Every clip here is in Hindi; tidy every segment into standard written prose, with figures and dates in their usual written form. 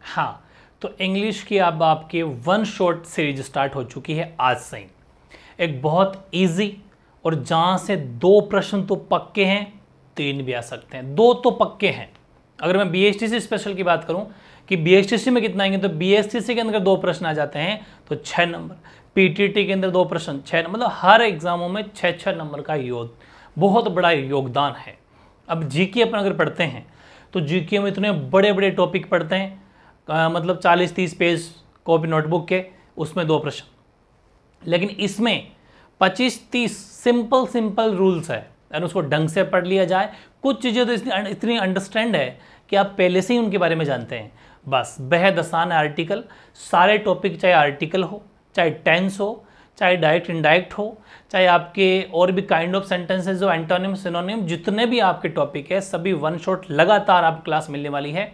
हाँ, तो इंग्लिश की अब आपके वन शॉट सीरीज स्टार्ट हो चुकी है आज से ही। एक बहुत इजी और जहाँ से 2 प्रश्न तो पक्के हैं, 3 भी आ सकते हैं, 2 तो पक्के हैं। अगर मैं बीएसटीसी स्पेशल की बात करूँ कि बीएसटीसी में कितना आएंगे, तो बीएसटीसी के अंदर 2 प्रश्न आ जाते हैं तो 6 नंबर, पीटीटी के अंदर 2 प्रश्न 6, मतलब हर एग्जामों में 6-6 नंबर का बहुत बड़ा योगदान है। अब जीके अपन अगर पढ़ते हैं तो जीके में इतने बड़े बड़े टॉपिक पढ़ते हैं, मतलब 40-30 पेज कॉपी नोटबुक के, उसमें 2 प्रश्न, लेकिन इसमें 25-30 सिंपल रूल्स है और उसको ढंग से पढ़ लिया जाए। कुछ चीज़ें तो इतनी अंडरस्टैंड है कि आप पहले से ही उनके बारे में जानते हैं। बस बेहद आसान है आर्टिकल, सारे टॉपिक, चाहे आर्टिकल हो, चाहे टेंस हो, चाहे डायरेक्ट इनडायरेक्ट हो, चाहे आपके और भी काइंड ऑफ सेंटेंसेज हो, एंटोनिम सिनोनिम, जितने भी आपके टॉपिक है सभी वन शॉट लगातार आपको क्लास मिलने वाली है।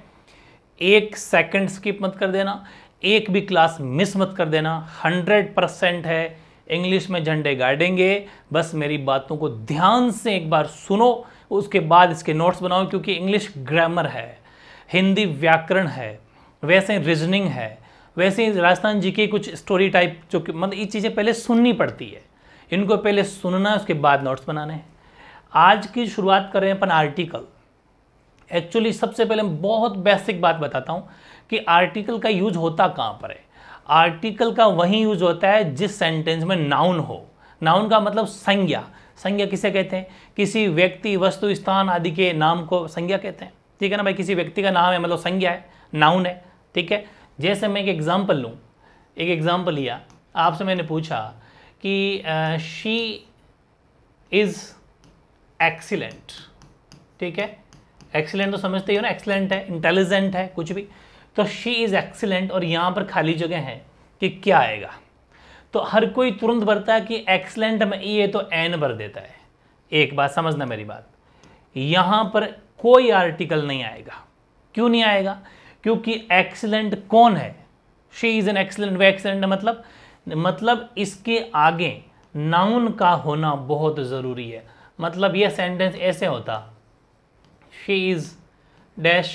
1 सेकंड स्किप मत कर देना, एक भी क्लास मिस मत कर देना। 100% है, इंग्लिश में झंडे गाड़ेंगे। बस मेरी बातों को ध्यान से एक बार सुनो, उसके बाद इसके नोट्स बनाओ, क्योंकि इंग्लिश ग्रामर है, हिंदी व्याकरण है, वैसे रीजनिंग है, वैसे ही राजस्थान जी के कुछ स्टोरी टाइप, जो कि मतलब ये चीज़ें पहले सुननी पड़ती है, इनको पहले सुनना है, उसके बाद नोट्स बनाने हैं। आज की शुरुआत करें अपन आर्टिकल। एक्चुअली सबसे पहले मैं बहुत बेसिक बात बताता हूँ कि आर्टिकल का यूज होता कहाँ पर है। आर्टिकल का वहीं यूज होता है जिस सेंटेंस में नाउन हो। नाउन का मतलब संज्ञा। संज्ञा किसे कहते हैं? किसी व्यक्ति, वस्तु, स्थान आदि के नाम को संज्ञा कहते हैं, ठीक है ना भाई। किसी व्यक्ति का नाम है मतलब संज्ञा है, नाउन है, ठीक है। जैसे मैं एक एग्जाम्पल लूँ, एक एग्जाम्पल लिया, आपसे मैंने पूछा कि शी इज़ एक्सीलेंट, ठीक है। एक्सीलेंट तो समझते ही हो ना, एक्सीलेंट है, इंटेलिजेंट है, कुछ भी। तो शी इज़ एक्सीलेंट और यहाँ पर खाली जगह है कि क्या आएगा, तो हर कोई तुरंत भरता है कि एक्सीलेंट में ई है तो एन भर देता है। एक बात समझना मेरी बात, यहाँ पर कोई आर्टिकल नहीं आएगा। क्यों नहीं आएगा? क्योंकि एक्सीलेंट कौन है? She is an excellent, way excellent मतलब इसके आगे नाउन का होना बहुत ज़रूरी है। मतलब यह सेंटेंस ऐसे होता, she is dash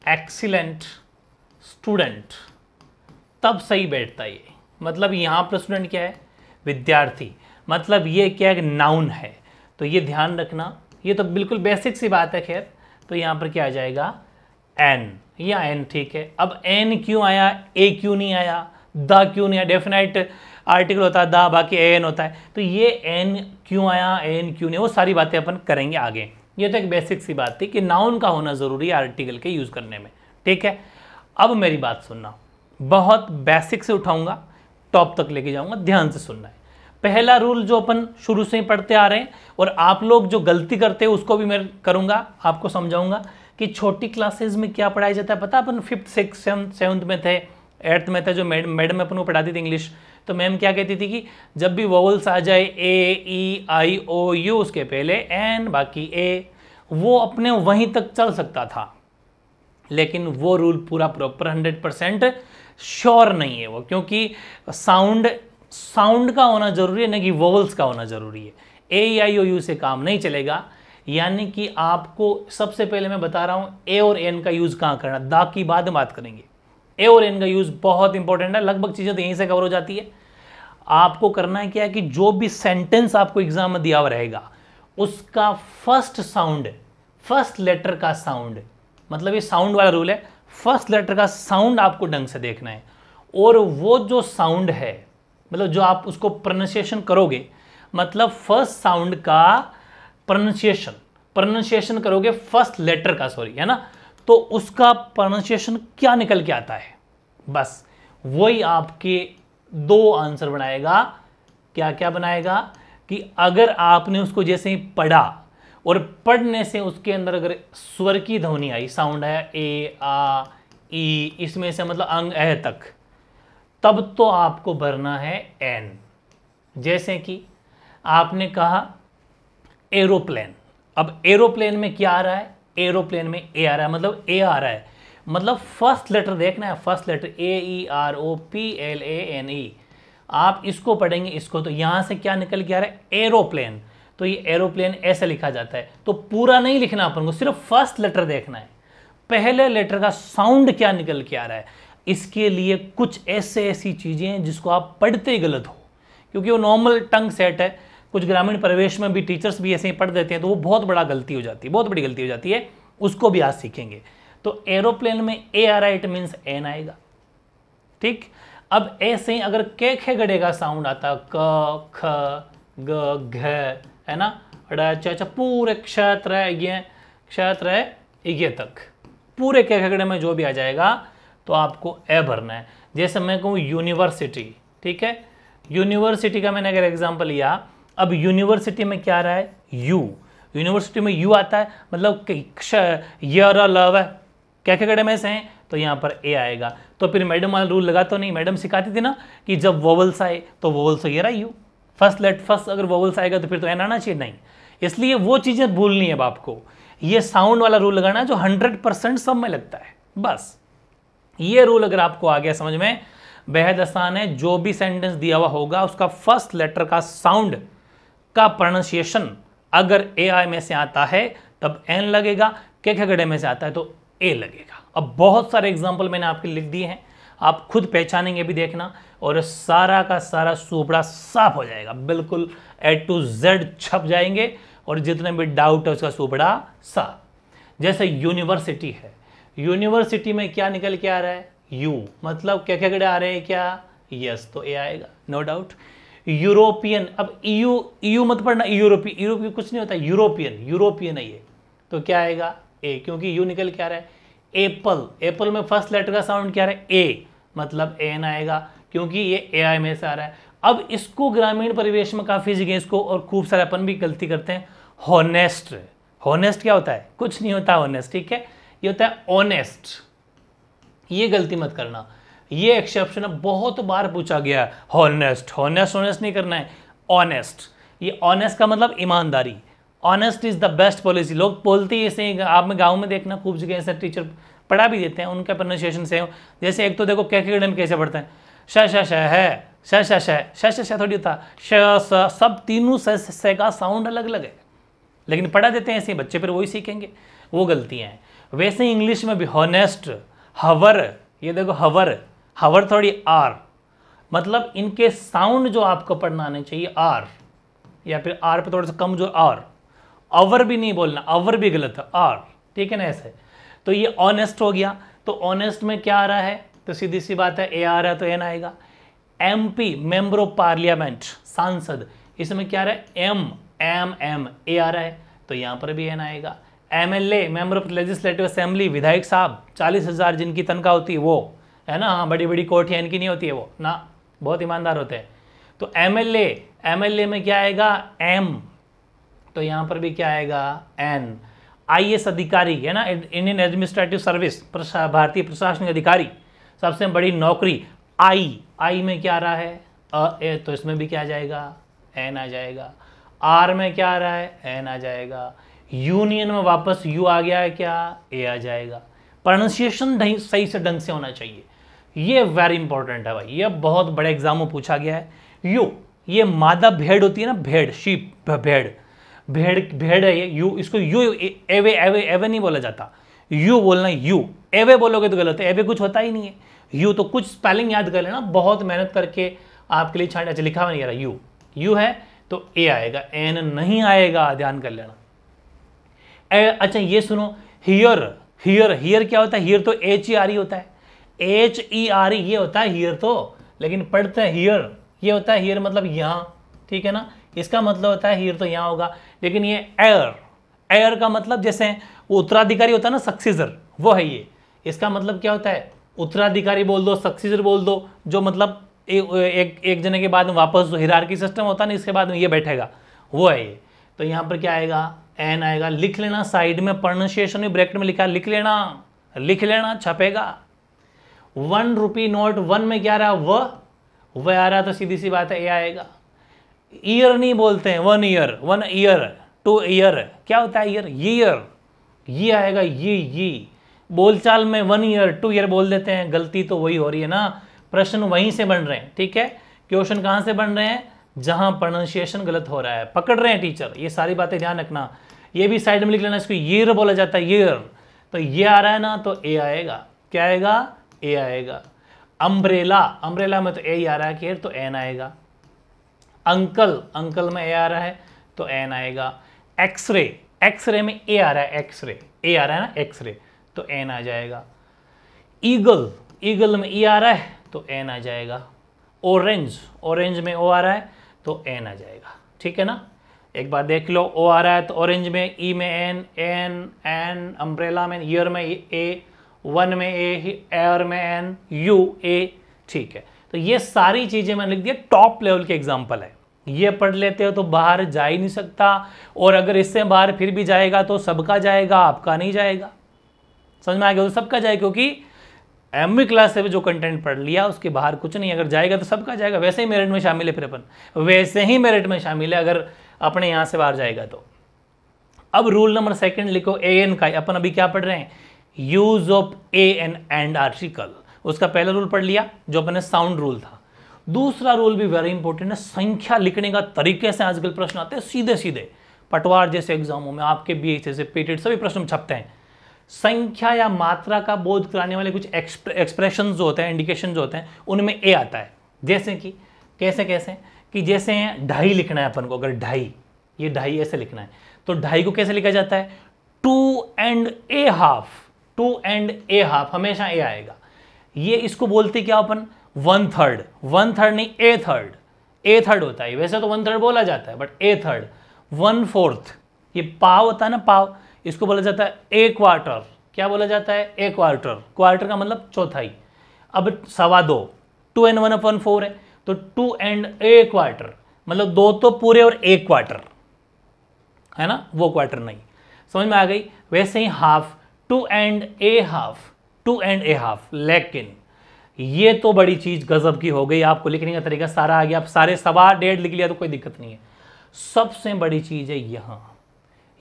excellent student, तब सही बैठता ये। मतलब यहाँ पर स्टूडेंट क्या है? विद्यार्थी। मतलब ये क्या है? नाउन है। तो ये ध्यान रखना, ये तो बिल्कुल बेसिक सी बात है। खैर, तो यहाँ पर क्या आ जाएगा? एन या एन, ठीक है। अब एन क्यों आया, ए क्यों नहीं आया, द क्यों नहीं आया? डेफिनेट आर्टिकल होता है द, बाकी एन होता है। तो ये एन क्यों आया, एन क्यों नहीं, वो सारी बातें अपन करेंगे आगे। ये तो एक बेसिक सी बात थी कि नाउन का होना ज़रूरी है आर्टिकल के यूज़ करने में, ठीक है। अब मेरी बात सुनना, बहुत बेसिक से उठाऊंगा, टॉप तक लेके जाऊंगा, ध्यान से सुनना है। पहला रूल जो अपन शुरू से ही पढ़ते आ रहे हैं, और आप लोग जो गलती करते हैं उसको भी मैं करूंगा, आपको समझाऊंगा कि छोटी क्लासेस में क्या पढ़ाया जाता है। पता अपन 5th 6th 7th में थे, 8th में थे, जो मैडम अपन को पढ़ाती थी इंग्लिश, तो मैम क्या कहती थी कि जब भी वोवल्स आ जाए ए ई आई ओ यू, उसके पहले एन बाकी ए, वो अपने वहीं तक चल सकता था। लेकिन वो रूल पूरा प्रॉपर 100% श्योर नहीं है वो, क्योंकि साउंड का होना जरूरी है, ना कि वोवल्स का होना जरूरी है। ए आई ओ यू से काम नहीं चलेगा। यानी कि आपको सबसे पहले मैं बता रहा हूं ए और एन का यूज कहां करना, दा की बाद में बात करेंगे। ए और एन का यूज बहुत इंपॉर्टेंट है, लगभग चीजें तो यहीं से कवर हो जाती है। आपको करना है क्या है कि जो भी सेंटेंस आपको एग्जाम में दिया हुआ रहेगा उसका फर्स्ट साउंड, फर्स्ट लेटर का साउंड, मतलब ये साउंड वाला रूल है, फर्स्ट लेटर का साउंड आपको ढंग से देखना है। और वो जो साउंड है, मतलब जो आप उसको प्रोनाउंसिएशन करोगे, मतलब फर्स्ट साउंड का प्रोनाउंसिएशन करोगे, फर्स्ट लेटर का, सॉरी, है ना, तो उसका प्रोनाउंसिएशन क्या निकल के आता है, बस वही आपके 2 आंसर बनाएगा। क्या क्या बनाएगा कि अगर आपने उसको जैसे ही पढ़ा और पढ़ने से उसके अंदर अगर स्वर की ध्वनि आई, साउंड आया ए आ ई, इसमें से मतलब अंग ए तक, तब तो आपको भरना है एन। जैसे कि आपने कहा एरोप्लेन, अब एरोप्लेन में क्या आ रहा है? एरोप्लेन में ए आ रहा है, मतलब ए आ रहा है, मतलब फर्स्ट लेटर देखना है, first letter A E R O P L A N E. आप इसको पढ़ेंगे, इसको, तो यहां से क्या निकल के आ रहा है? एरोप्लेन। तो ये एरोप्लेन ऐसे लिखा जाता है। तो पूरा नहीं लिखना अपन को, सिर्फ फर्स्ट लेटर देखना है। पहले लेटर का साउंड क्या निकल के आ रहा है। इसके लिए कुछ ऐसी चीजें हैं जिसको आप पढ़ते ही गलत हो, क्योंकि वो नॉर्मल टंग सेट है। कुछ ग्रामीण परिवेश में भी टीचर्स भी ऐसे ही पढ़ देते हैं, तो वो बहुत बड़ा गलती हो जाती है, बहुत बड़ी गलती हो जाती है। उसको भी आज सीखेंगे। तो एरोप्लेन में ए आ रहा है, इट मीन्स एन आएगा। ठीक, अब ऐसे ही अगर के खे गड़े का साउंड आता, क ख ग घ, है ना, च पूरे क्षेत्र ये तक पूरे के खगड़े में जो भी आ जाएगा तो आपको ए भरना है। जैसे मैं कहूँ यूनिवर्सिटी, ठीक है, यूनिवर्सिटी का मैंने अगर एग्जांपल लिया, अब यूनिवर्सिटी में क्या आ रहा है, यू, यूनिवर्सिटी में यू आता है, मतलब लव है, क्या खगड़े में से हैं, तो यहाँ पर ए आएगा। तो फिर मैडम वाला रूल लगा तो नहीं, मैडम सिखाती थी ना कि जब वोवल्स आए तो वोवल्स ये रहा यू, फर्स्ट अगर वोवल्स आएगा तो फिर तो एन आना चाहिए, नहीं। इसलिए वो चीज़ें भूलनी है आपको। ये साउंड वाला रूल लगाना है जो 100% सब में लगता है। बस ये रूल अगर आपको आ गया समझ में, बेहद आसान है। जो भी सेंटेंस दिया हुआ होगा उसका फर्स्ट लेटर का साउंड का प्रोनाउंसिएशन अगर ए आई में से आता है तब एन लगेगा, के खगड़े में से आता है तो ए लगेगा। अब बहुत सारे एग्जाम्पल मैंने आपके लिख दिए हैं, आप खुद पहचानेंगे भी, देखना, और सारा का सारा सुपड़ा साफ हो जाएगा, बिल्कुल A to Z छप जाएंगे, और जितने भी डाउट है उसका सुपड़ा साफ। जैसे यूनिवर्सिटी है, यूनिवर्सिटी में क्या निकल के आ रहा है, यू, मतलब क्या खगड़े आ रहे हैं, क्या, यस, तो ए आएगा, नो डाउट। यूरोपियन, अब ईयू मत पढ़ना, यूरोपीय कुछ नहीं होता, यूरोपियन है ये, तो क्या आएगा, ए, क्योंकि यू निकल के आ रहा है। एप्पल में फर्स्ट लेटर का साउंड क्या आ रहा है, ए, मतलब एन आएगा, क्योंकि ये ए आई में से आ रहा है। अब इसको ग्रामीण परिवेश में काफ़ी जगह इसको और खूब सारे अपन भी गलती करते हैं, हॉनेस्ट। हॉनेस्ट क्या होता है, कुछ नहीं होता हॉनेस्ट, ठीक है, ये होता है ऑनेस्ट। ये गलती मत करना, ये एक्सेप्शन बहुत बार पूछा गया है, हॉनेस्ट नहीं करना है, ऑनेस्ट। ये ऑनेस्ट का मतलब ईमानदारी, honest is the best policy. लोग बोलते ही ऐसे, आप में गाँव में देखना खूब जगह ऐसे टीचर पढ़ा भी देते हैं, उनका प्रोनाउंसिएशन से। जैसे एक तो देखो क्या में कैसे पढ़ते हैं, श थोड़ी होता, सब तीनों श का साउंड अलग अलग है, लेकिन पढ़ा देते हैं ऐसे बच्चे, फिर वही सीखेंगे, वो गलतियां हैं। वैसे ही इंग्लिश में भी हॉनेस्ट, हवर, ये देखो हवर थोड़ी आर, मतलब इनके साउंड जो आपको पढ़ना आने चाहिए आर, या फिर आर पे थोड़ा सा कम जो आर, अवर भी नहीं बोलना, अवर भी गलत है, आर, ठीक है ना, ऐसे। तो ये ऑनेस्ट हो गया। तो ऑनेस्ट में क्या आ रहा है, तो सीधी सी बात है, ए आ रहा है तो एन आएगा। एमपी, मेंबर ऑफ पार्लियामेंट, सांसद, इसमें क्या आ रहा है, एम ए आ रहा है, तो यहाँ पर भी एन आएगा। MLA, member of legislative assembly, विधायक साहब, 40,000 जिनकी तनख्वाह होती है वो, है ना, हाँ, बड़ी बड़ी कोठियाँ इनकी नहीं होती है वो ना, बहुत ईमानदार होते हैं। तो एमएलए में क्या आएगा, एम, तो यहाँ पर भी क्या आएगा, एन। आईएएस अधिकारी, है ना, इंडियन एडमिनिस्ट्रेटिव सर्विस, भारतीय प्रशासनिक अधिकारी, सबसे बड़ी नौकरी, आई में क्या आ रहा है, ए, तो इसमें भी क्या आ जाएगा, एन आ जाएगा। आर में क्या आ रहा है, एन आ जाएगा। यूनियन में वापस यू आ गया है, क्या, ए आ जाएगा। प्रोनाउंसिएशन सही से ढंग से होना चाहिए, ये वेरी इंपॉर्टेंट है भाई, ये बहुत बड़े एग्जाम में पूछा गया है। यू, ये मादा भेड़ होती है ना, भेड़, शीप, भेड़ है ये, यू, इसको यू एवे नहीं बोला जाता, यू बोलना, यू, एवे बोलोगे तो गलत है, एवे कुछ होता ही नहीं है। यू तो कुछ स्पेलिंग याद कर लेना, बहुत मेहनत करके आपके लिए छाट, अच्छा लिखा हुआ नहीं आ रहा, यू है तो ए आएगा, एन नहीं आएगा, ध्यान कर लेना। अच्छा ये सुनो, हियर क्या होता है, हियर तो HERE होता है, HERE ये होता है हियर तो, लेकिन पढ़ते हैं हियर, ये होता है हियर मतलब यहाँ, ठीक है ना, इसका मतलब होता है हियर तो यहाँ होगा। लेकिन ये एयर का मतलब जैसे उत्तराधिकारी होता है ना, सक्सीजर, वो है ये, इसका मतलब क्या होता है, उत्तराधिकारी बोल दो, सक्सीजर बोल दो, जो मतलब एक जने के बाद में वापस जो हिरार्की सिस्टम होता है ना, इसके बाद में ये बैठेगा, वो है ये। तो यहाँ पर क्या आएगा, एन आएगा। लिख लेना, साइड में प्रोनाउंसिएशन भी ब्रैकेट में लिखा, लिख लेना, छपेगा। 1 रुपी नोट, 1 में क्या आ रहा, वह आ रहा, तो सीधी सी बात है ए आएगा। ईयर नहीं बोलते हैं, 1 ईयर, 2 ईयर, क्या होता है ईयर, ये आएगा, ये बोलचाल में 1 ईयर 2 ईयर बोल देते हैं, गलती तो वही हो रही है ना, प्रश्न वहीं से बन रहे हैं, ठीक है, क्वेश्चन कहाँ से बन रहे हैं, जहां प्रोनाउंसिएशन गलत हो रहा है, पकड़ रहे हैं टीचर, ये सारी बातें ध्यान रखना। ये भी साइड में लिख लेना, इसको ईयर बोला जाता है, ईयर, तो ये आ रहा है ना, तो ए आएगा। क्या आएगा? ए आएगा। अम्ब्रेला, अम्ब्रेला में तो ए ही आ रहा है कि तो एन आएगा। अंकल, अंकल में ए आ रहा है तो एन आएगा। एक्सरे, एक्सरे में ए आ रहा है, एक्सरे ए आ रहा है ना, एक्सरे तो एन आ जाएगा। ईगल, ईगल में ई आ रहा है तो एन आ जाएगा। ऑरेंज, ऑरेंज में ओ आ रहा है तो एन आ जाएगा। ठीक है ना, एक बार देख लो, ओ आ रहा है तो ऑरेंज में, ई में एन, एन एन, अम्ब्रेला में, ईयर में ए, वन में ए, एयर में एन, यू ए। ठीक है, तो ये सारी चीजें मैंने लिख दिया, टॉप लेवल के एग्जाम्पल है। ये पढ़ लेते हो तो बाहर जा ही नहीं सकता, और अगर इससे बाहर फिर भी जाएगा तो सबका जाएगा, आपका नहीं जाएगा। समझ में आ गया? तो सबका जाएगा, क्योंकि एमवी क्लास से भी जो कंटेंट पढ़ लिया उसके बाहर कुछ नहीं, अगर जाएगा तो सबका जाएगा। वैसे ही मेरिट में शामिल है, फिर अपन वैसे ही मेरिट में शामिल है अगर अपने यहाँ से बाहर जाएगा तो। अब रूल नंबर सेकंड लिखो, ए एन का। अपन अभी क्या पढ़ रहे हैं? Use of A N and article. उसका पहला रूल पढ़ लिया जो अपने साउंड रूल था। दूसरा रूल भी वेरी इंपॉर्टेंट है, संख्या लिखने का तरीके से आजकल प्रश्न आते हैं सीधे सीधे। पटवार जैसे एग्जामों में, आपके बीएच जैसे पीटेट सभी प्रश्न छपते हैं। संख्या या मात्रा का बोध कराने वाले कुछ एक्सप्रेशन जो होते हैं, इंडिकेशन जो होते हैं, उनमें ए आता है। जैसे कि कैसे कैसे कि जैसे ढाई लिखना है अपन को, अगर ढाई, ये ढाई ऐसे लिखना है तो ढाई को कैसे लिखा जाता है? 2 and a half, 2 and a half, हमेशा ए आएगा। ये इसको बोलते क्या अपन? 1/3, 1/3 नहीं, ए थर्ड, ए थर्ड होता है। वैसे तो 1/3 बोला जाता है, बट ए थर्ड। 1/4, ये पाव होता है ना, पाव, इसको बोला जाता है ए क्वार्टर। क्या बोला जाता है? ए क्वार्टर। क्वार्टर का मतलब चौथाई। अब 2.25, 2 and 1/4 है, तो 2 and a क्वार्टर, मतलब 2 तो पूरे और 1 क्वार्टर है ना, वो क्वार्टर नहीं। समझ में आ गई? वैसे ही half, 2 and a half, 2 and a half। लेकिन ये तो बड़ी चीज गजब की हो गई, आपको लिखने का तरीका सारा आ गया, आप सारे 1.25 लिख लिया तो कोई दिक्कत नहीं है। सबसे बड़ी चीज है यहां,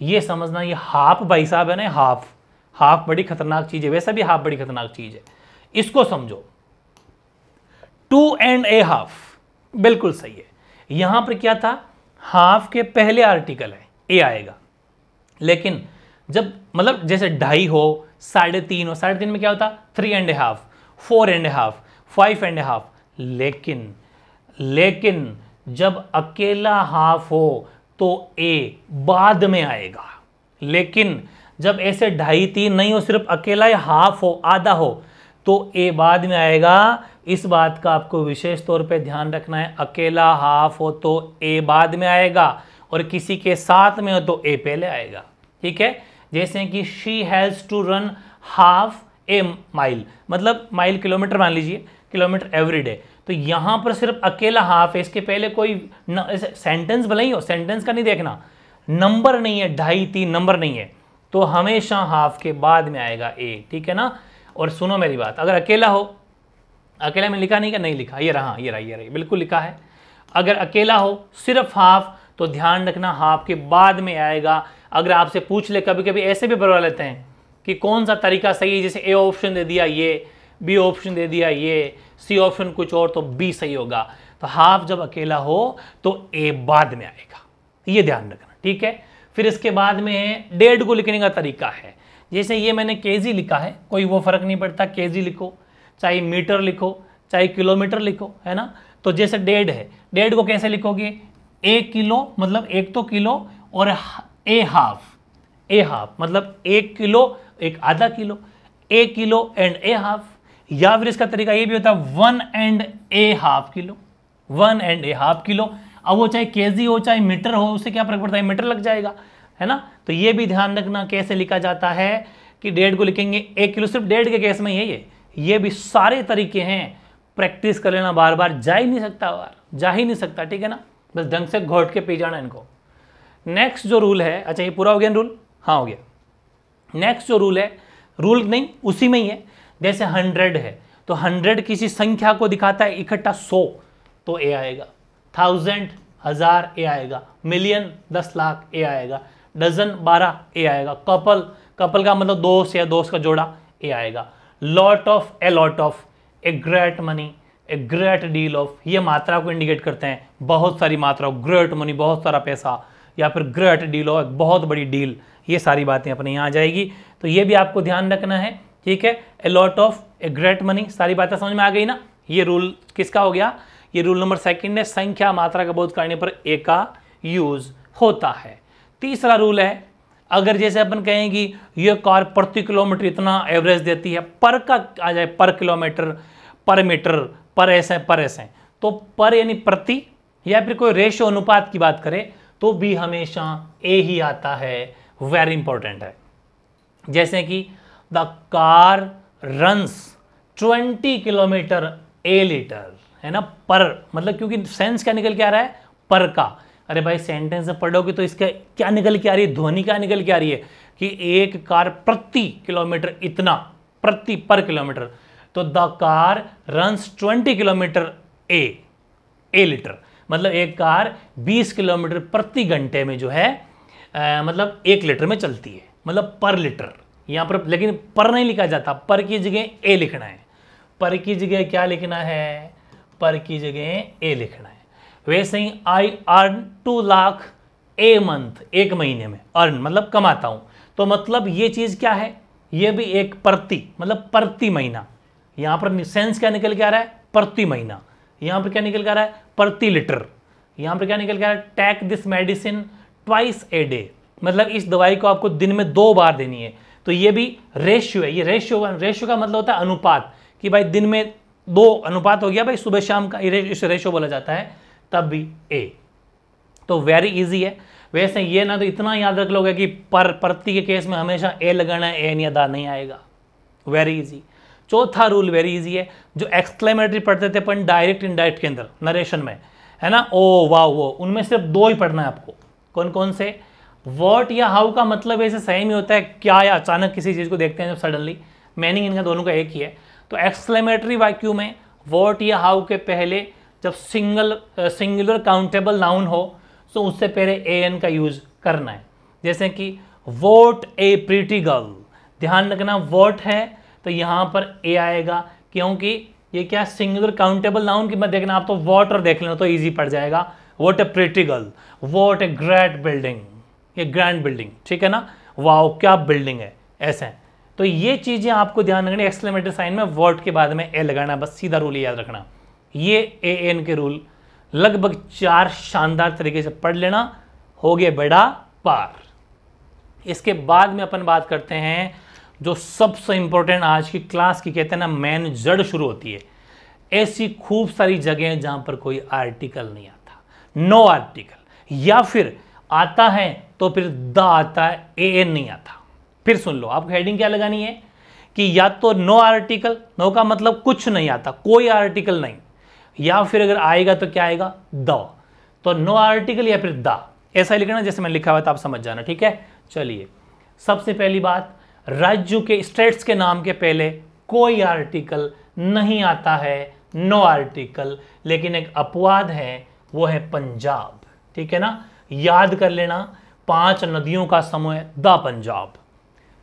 ये समझना, ये हाफ भाई साहब है ना, हाफ, हाफ बड़ी खतरनाक चीज है। वैसे भी हाफ बड़ी खतरनाक चीज है, इसको समझो। 2 and a half बिल्कुल सही है। यहां पर क्या था? हाफ के पहले आर्टिकल है, ए आएगा। लेकिन जब मतलब जैसे 2.5 हो, 3.5 हो, 3.5 में क्या होता? 3 and a half, 4 and a half, 5 and a half। लेकिन जब अकेला हाफ हो तो ए बाद में आएगा। लेकिन जब ऐसे 2.5 3 नहीं हो, सिर्फ अकेला हाफ हो, आधा हो, तो ए बाद में आएगा। इस बात का आपको विशेष तौर पे ध्यान रखना है, अकेला हाफ हो तो ए बाद में आएगा, और किसी के साथ में हो तो ए पहले आएगा। ठीक है, जैसे कि she has to run half a mile, मतलब माइल किलोमीटर मान लीजिए, किलोमीटर एवरी डे। तो यहां पर सिर्फ अकेला हाफ है, इसके पहले कोई सेंटेंस भले ही हो, सेंटेंस का नहीं देखना, नंबर नहीं है, 2.5 3 नंबर नहीं है, तो हमेशा हाफ के बाद में आएगा ए। ठीक है ना। और सुनो मेरी बात, अगर अकेला हो, अकेला में लिखा नहीं, क्या नहीं लिखा? ये रहा, ये रहा, ये रही, बिल्कुल लिखा है। अगर अकेला हो सिर्फ हाफ, तो ध्यान रखना हाफ के बाद में आएगा। अगर आपसे पूछ ले, कभी कभी ऐसे भी भरवा लेते हैं कि कौन सा तरीका सही है, जैसे ए ऑप्शन दे दिया ये, बी ऑप्शन दे दिया ये, सी ऑप्शन कुछ और, तो बी सही होगा। तो हाफ जब अकेला हो तो ए बाद में आएगा, ये ध्यान रखना। ठीक है, फिर इसके बाद में है 1.5 को लिखने का तरीका है। जैसे ये मैंने केजी लिखा है, कोई वो फर्क नहीं पड़ता, केजी लिखो, चाहे मीटर लिखो, चाहे किलोमीटर लिखो, है ना। तो जैसे 1.5 है, 1.5 को कैसे लिखोगे? 1 किलो, मतलब 1 तो किलो, और ए हाफ, ए हाफ मतलब 1 किलो, 1 आधा kilo, 1 kilo and A half. या फिर इसका तरीका ये भी होता है 1 and a half kilo, 1 and a half kilo. अब वो चाहे केजी हो चाहे मीटर हो, उससे क्या फर्क पड़ता है, मीटर लग जाएगा, है ना। तो ये भी ध्यान रखना कैसे लिखा जाता है कि 1.5 को लिखेंगे 1 किलो, सिर्फ 1.5 के केस में यही है। ये भी सारे तरीके हैं, प्रैक्टिस कर लेना बार बार, जा ही नहीं सकता बार, जा ही नहीं सकता। ठीक है ना, बस ढंग से घोट के पी जाना इनको। नेक्स्ट जो रूल है, अच्छा ये पूरा हो गया रूल, हाँ हो गया। नेक्स्ट जो रूल है, रूल नहीं उसी में ही है, जैसे 100 है तो 100 किसी संख्या को दिखाता है इकट्ठा 100, तो ए आएगा। 1000 1000 ए आएगा। मिलियन 10 लाख ए आएगा। डजन 12 ए आएगा। कपल, कपल का मतलब दोस्त या दोस्त का जोड़ा, ए आएगा। Lot of, a lot of, a great money, a great deal of, ये मात्रा को इंडिकेट करते हैं, बहुत सारी मात्रा, ग्रेट मनी बहुत सारा पैसा, या फिर ग्रेट डील ऑफ बहुत बड़ी डील, ये सारी बातें अपने यहाँ आ जाएगी। तो ये भी आपको ध्यान रखना है, ठीक है। A lot of a great money, सारी बातें समझ में आ गई ना। ये रूल किसका हो गया, ये रूल नंबर 2 है, संख्या मात्रा का बोध करने पर ए का यूज होता है। तीसरा रूल है, अगर जैसे अपन कहें कि ये कार प्रति किलोमीटर इतना एवरेज देती है, पर का आ जाए पर किलोमीटर, पर मीटर, पर ऐसे, तो पर यानी प्रति, या फिर कोई रेशियो अनुपात की बात करें तो भी हमेशा ए ही आता है, वेरी इंपॉर्टेंट है। जैसे कि the car runs 20 kilometre A litre, है ना, पर, मतलब क्योंकि सेंस क्या निकल के आ रहा है, पर का। अरे भाई सेंटेंस में पढ़ोगे तो इसका क्या निकल के आ रही है, ध्वनि क्या निकल के आ रही है कि एक कार प्रति किलोमीटर इतना, प्रति पर किलोमीटर, तो the car runs 20 kilometre A litre, मतलब एक कार 20 किलोमीटर प्रति घंटे में जो है मतलब 1 लीटर में चलती है, मतलब पर लीटर यहाँ पर। लेकिन पर नहीं लिखा जाता, पर की जगह ए लिखना है। पर की जगह क्या लिखना है, पर की जगह ए लिखना है। वैसे ही I earn 2 lakh a month, एक महीने में, अर्न मतलब कमाता हूं, तो मतलब ये चीज क्या है, ये भी एक प्रति, मतलब प्रति महीना। यहां पर सेंस क्या निकल के आ रहा है, प्रति महीना। यहां पर क्या निकल के आ रहा है, प्रति लीटर। यहां पर क्या निकल के आ रहा है, take this medicine twice a day, मतलब इस दवाई को आपको दिन में 2 बार देनी है। तो ये भी रेशियो है, ये रेशियो का मतलब होता है अनुपात, कि भाई दिन में 2 अनुपात हो गया भाई, सुबह शाम का इस रेशियो बोला जाता है, तब भी ए। तो वेरी इजी है। वैसे ये ना तो इतना याद रख लोगे कि पर प्रति के केस में हमेशा ए लगाना है, ए नहीं नहीं आएगा, वेरी इजी। चौथा रूल वेरी इजी है, जो एक्सक्लेमेटरी पढ़ते थे अपन डायरेक्ट इनडायरेक्ट के अंदर नरेशन में, है ना, ओ वाह वो, उनमें सिर्फ 2 ही पढ़ना है आपको। कौन कौन से, व्हाट या हाउ का मतलब ऐसे सेम ही होता है, क्या या अचानक किसी चीज को देखते हैं जब सडनली, मीनिंग इनका दोनों का एक ही है। तो एक्सक्लेमेटरी वाक्यों में व्हाट या हाउ के पहले जब सिंगुलर काउंटेबल नाउन हो तो उससे पहले ए एन का यूज करना है। जैसे कि वोट ए प्रीटी गर्ल, ध्यान रखना वोट है तो यहाँ पर ए आएगा, क्योंकि ये क्या सिंगुलर काउंटेबल नाउन की मत देखना आप, तो वोट और देख लेना तो इजी पड़ जाएगा। Vote A pretty girl, vote a great building, ये ग्रैंड बिल्डिंग, ठीक है ना, वाओ क्या बिल्डिंग है, ऐसे है। तो ये चीजें आपको ध्यान रखनी, एक्सक्लेमेटरी साइन में वोट के बाद में ए लगाना, बस सीधा रूल याद रखना। ये ए एन के रूल लगभग 4 शानदार तरीके से पढ़ लेना, हो गया बेड़ा पार। इसके बाद में अपन बात करते हैं जो सबसे इंपॉर्टेंट आज की क्लास की, कहते हैं ना मेन जड़ शुरू होती है। ऐसी खूब सारी जगह जहां पर कोई आर्टिकल नहीं आता, नो आर्टिकल, या फिर आता है तो फिर द आता है, ए एन नहीं आता। फिर सुन लो, आपको हेडिंग क्या लगानी है कि या तो नो आर्टिकल, नो का मतलब कुछ नहीं आता, कोई आर्टिकल नहीं, या फिर अगर आएगा तो क्या आएगा, द। तो नो आर्टिकल या फिर द, ऐसा ही लिखना जैसे मैंने लिखा हुआ था, आप समझ जाना, ठीक है। चलिए, सबसे पहली बात, राज्यों के स्टेट्स के नाम के पहले कोई आर्टिकल नहीं आता है, नो आर्टिकल, लेकिन एक अपवाद है, वो है पंजाब, ठीक है ना, याद कर लेना, 5 नदियों का समूह है द पंजाब।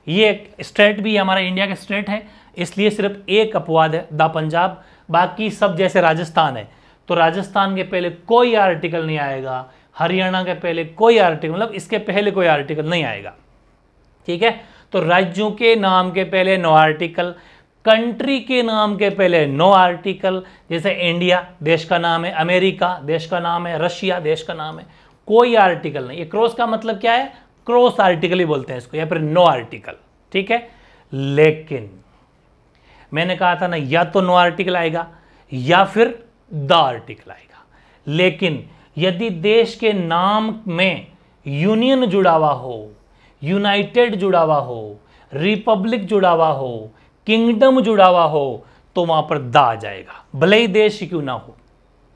ये एक स्टेट भी हमारा इंडिया का स्टेट है, इसलिए सिर्फ एक अपवाद है द पंजाब, बाकी सब जैसे राजस्थान है तो राजस्थान के पहले कोई आर्टिकल नहीं आएगा, हरियाणा के पहले कोई आर्टिकल, मतलब इसके पहले कोई आर्टिकल नहीं आएगा, ठीक है। तो राज्यों के नाम के पहले नो आर्टिकल, कंट्री के नाम के पहले नो आर्टिकल, जैसे इंडिया देश का नाम है, अमेरिका देश का नाम है, रशिया देश का नाम है, कोई आर्टिकल नहीं। ये क्रॉस का मतलब क्या है, क्रॉस आर्टिकल ही बोलते हैं इसको, या फिर नो आर्टिकल, ठीक है। लेकिन मैंने कहा था ना, या तो नो आर्टिकल आएगा या फिर द आर्टिकल आएगा, लेकिन यदि देश के नाम में यूनियन जुड़ा हुआ हो, यूनाइटेड जुड़ा हुआ हो, रिपब्लिक जुड़ा हुआ हो, किंगडम जुड़ा हुआ हो, तो वहां पर द आ जाएगा, भले ही देश क्यों ना हो।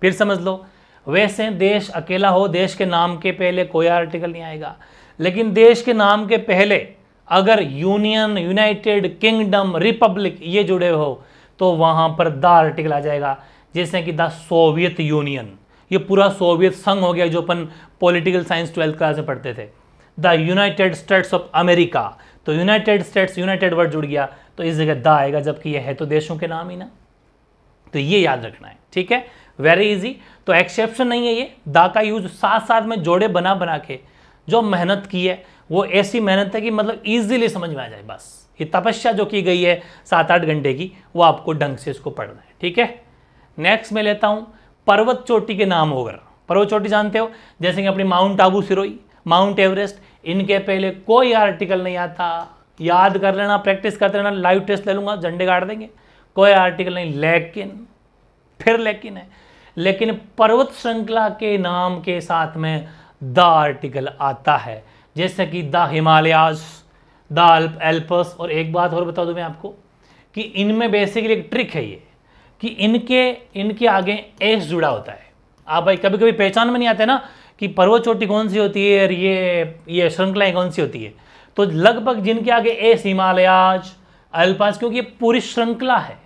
फिर समझ लो, वैसे देश अकेला हो, देश के नाम के पहले कोई आर्टिकल नहीं आएगा, लेकिन देश के नाम के पहले अगर यूनियन, यूनाइटेड, किंगडम, रिपब्लिक ये जुड़े हो तो वहां पर द आर्टिकल आ जाएगा। जैसे कि द सोवियत यूनियन, ये पूरा सोवियत संघ हो गया जो अपन पॉलिटिकल साइंस 12th क्लास में पढ़ते थे। The United states of America, तो यूनाइटेड स्टेट्स, यूनाइटेड वर्ड जुड़ गया तो इस जगह द आएगा, जबकि ये है तो देशों के नाम ही ना। तो ये याद रखना है, ठीक है, वेरी इजी। तो एक्सेप्शन नहीं है ये, द का यूज साथ साथ में जोड़े बना बना के जो मेहनत की है वो ऐसी मेहनत है कि मतलब ईजिली समझ में आ जाए। बस ये तपस्या जो की गई है 7-8 घंटे की, वो आपको ढंग से इसको पढ़ना है। ठीक है, नेक्स्ट मैं लेता हूं पर्वत चोटी के नाम होकर। पर्वत चोटी जानते हो, जैसे कि अपनी mount Abu Sirohi, mount Everest, इनके पहले कोई आर्टिकल नहीं आता। याद कर लेना, प्रैक्टिस करते रहना, लाइव टेस्ट ले लूंगा, झंडे गाड़ देंगे, कोई आर्टिकल नहीं। लेकिन फिर लेकिन है, लेकिन पर्वत श्रृंखला के नाम के साथ में द आर्टिकल आता है, जैसे कि द हिमालयाज, द एल्पस। और एक बात और बता दूं मैं आपको कि इनमें बेसिकली एक ट्रिक है ये कि इनके आगे एस जुड़ा होता है। आप भाई कभी कभी पहचान में नहीं आते ना कि पर्वत चोटी कौन सी होती है और ये श्रृंखलाएं कौन सी होती है, तो लगभग जिनके आगे एस, हिमालयाज, अल्पास, क्योंकि ये पूरी श्रृंखला है,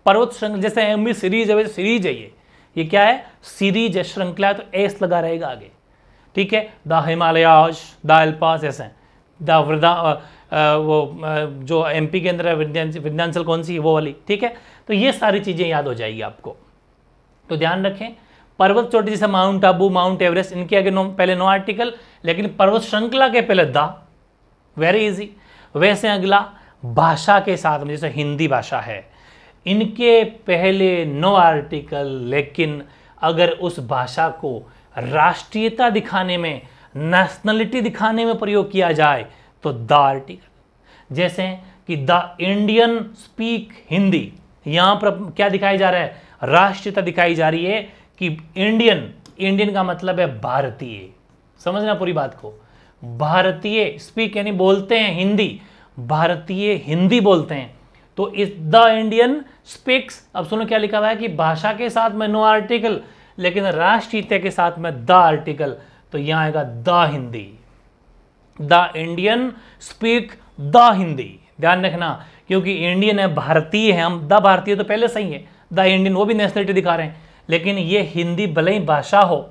पर्वत श्रृंखला। जैसे एमबी सीरीज है, सीरीज है ये क्या है, सीरीज है, श्रृंखला है, तो एस लगा रहेगा आगे। ठीक है, द हिमालयाज, द अल्पास, ऐसे द जो एमपी के अंदर है विंध्याचल कौन सी, वो वाली। ठीक है, तो ये सारी चीजें याद हो जाएगी आपको। तो ध्यान रखें, पर्वत चोटी जैसे माउंट आबू, माउंट एवरेस्ट, इनके आगे पहले नो आर्टिकल, लेकिन पर्वत श्रृंखला के पहले द, वेरी इजी। वैसे अगला भाषा के साथ में, जैसे हिंदी भाषा है, इनके पहले नो आर्टिकल, लेकिन अगर उस भाषा को राष्ट्रीयता दिखाने में, नेशनलिटी दिखाने में प्रयोग किया जाए तो द आर्टिकल। जैसे कि द इंडियन स्पीक हिंदी, यहां पर क्या दिखाया जा रहा है, राष्ट्रीयता दिखाई जा रही है कि इंडियन का मतलब है भारतीय। समझना पूरी बात को, भारतीय स्पीक यानी बोलते हैं हिंदी, भारतीय हिंदी बोलते हैं, तो इस द इंडियन स्पीक्स। अब सुनो क्या लिखा हुआ है कि भाषा के साथ में नो आर्टिकल, लेकिन राष्ट्रीयता के साथ में द आर्टिकल, तो यहां आएगा the Hindi, the Indian speak the Hindi. ध्यान रखना, क्योंकि इंडियन है, भारतीय है, हम द भारतीय तो पहले सही है, द इंडियन वो भी नेशनलिटी दिखा रहे हैं, लेकिन ये हिंदी भले ही भाषा हो,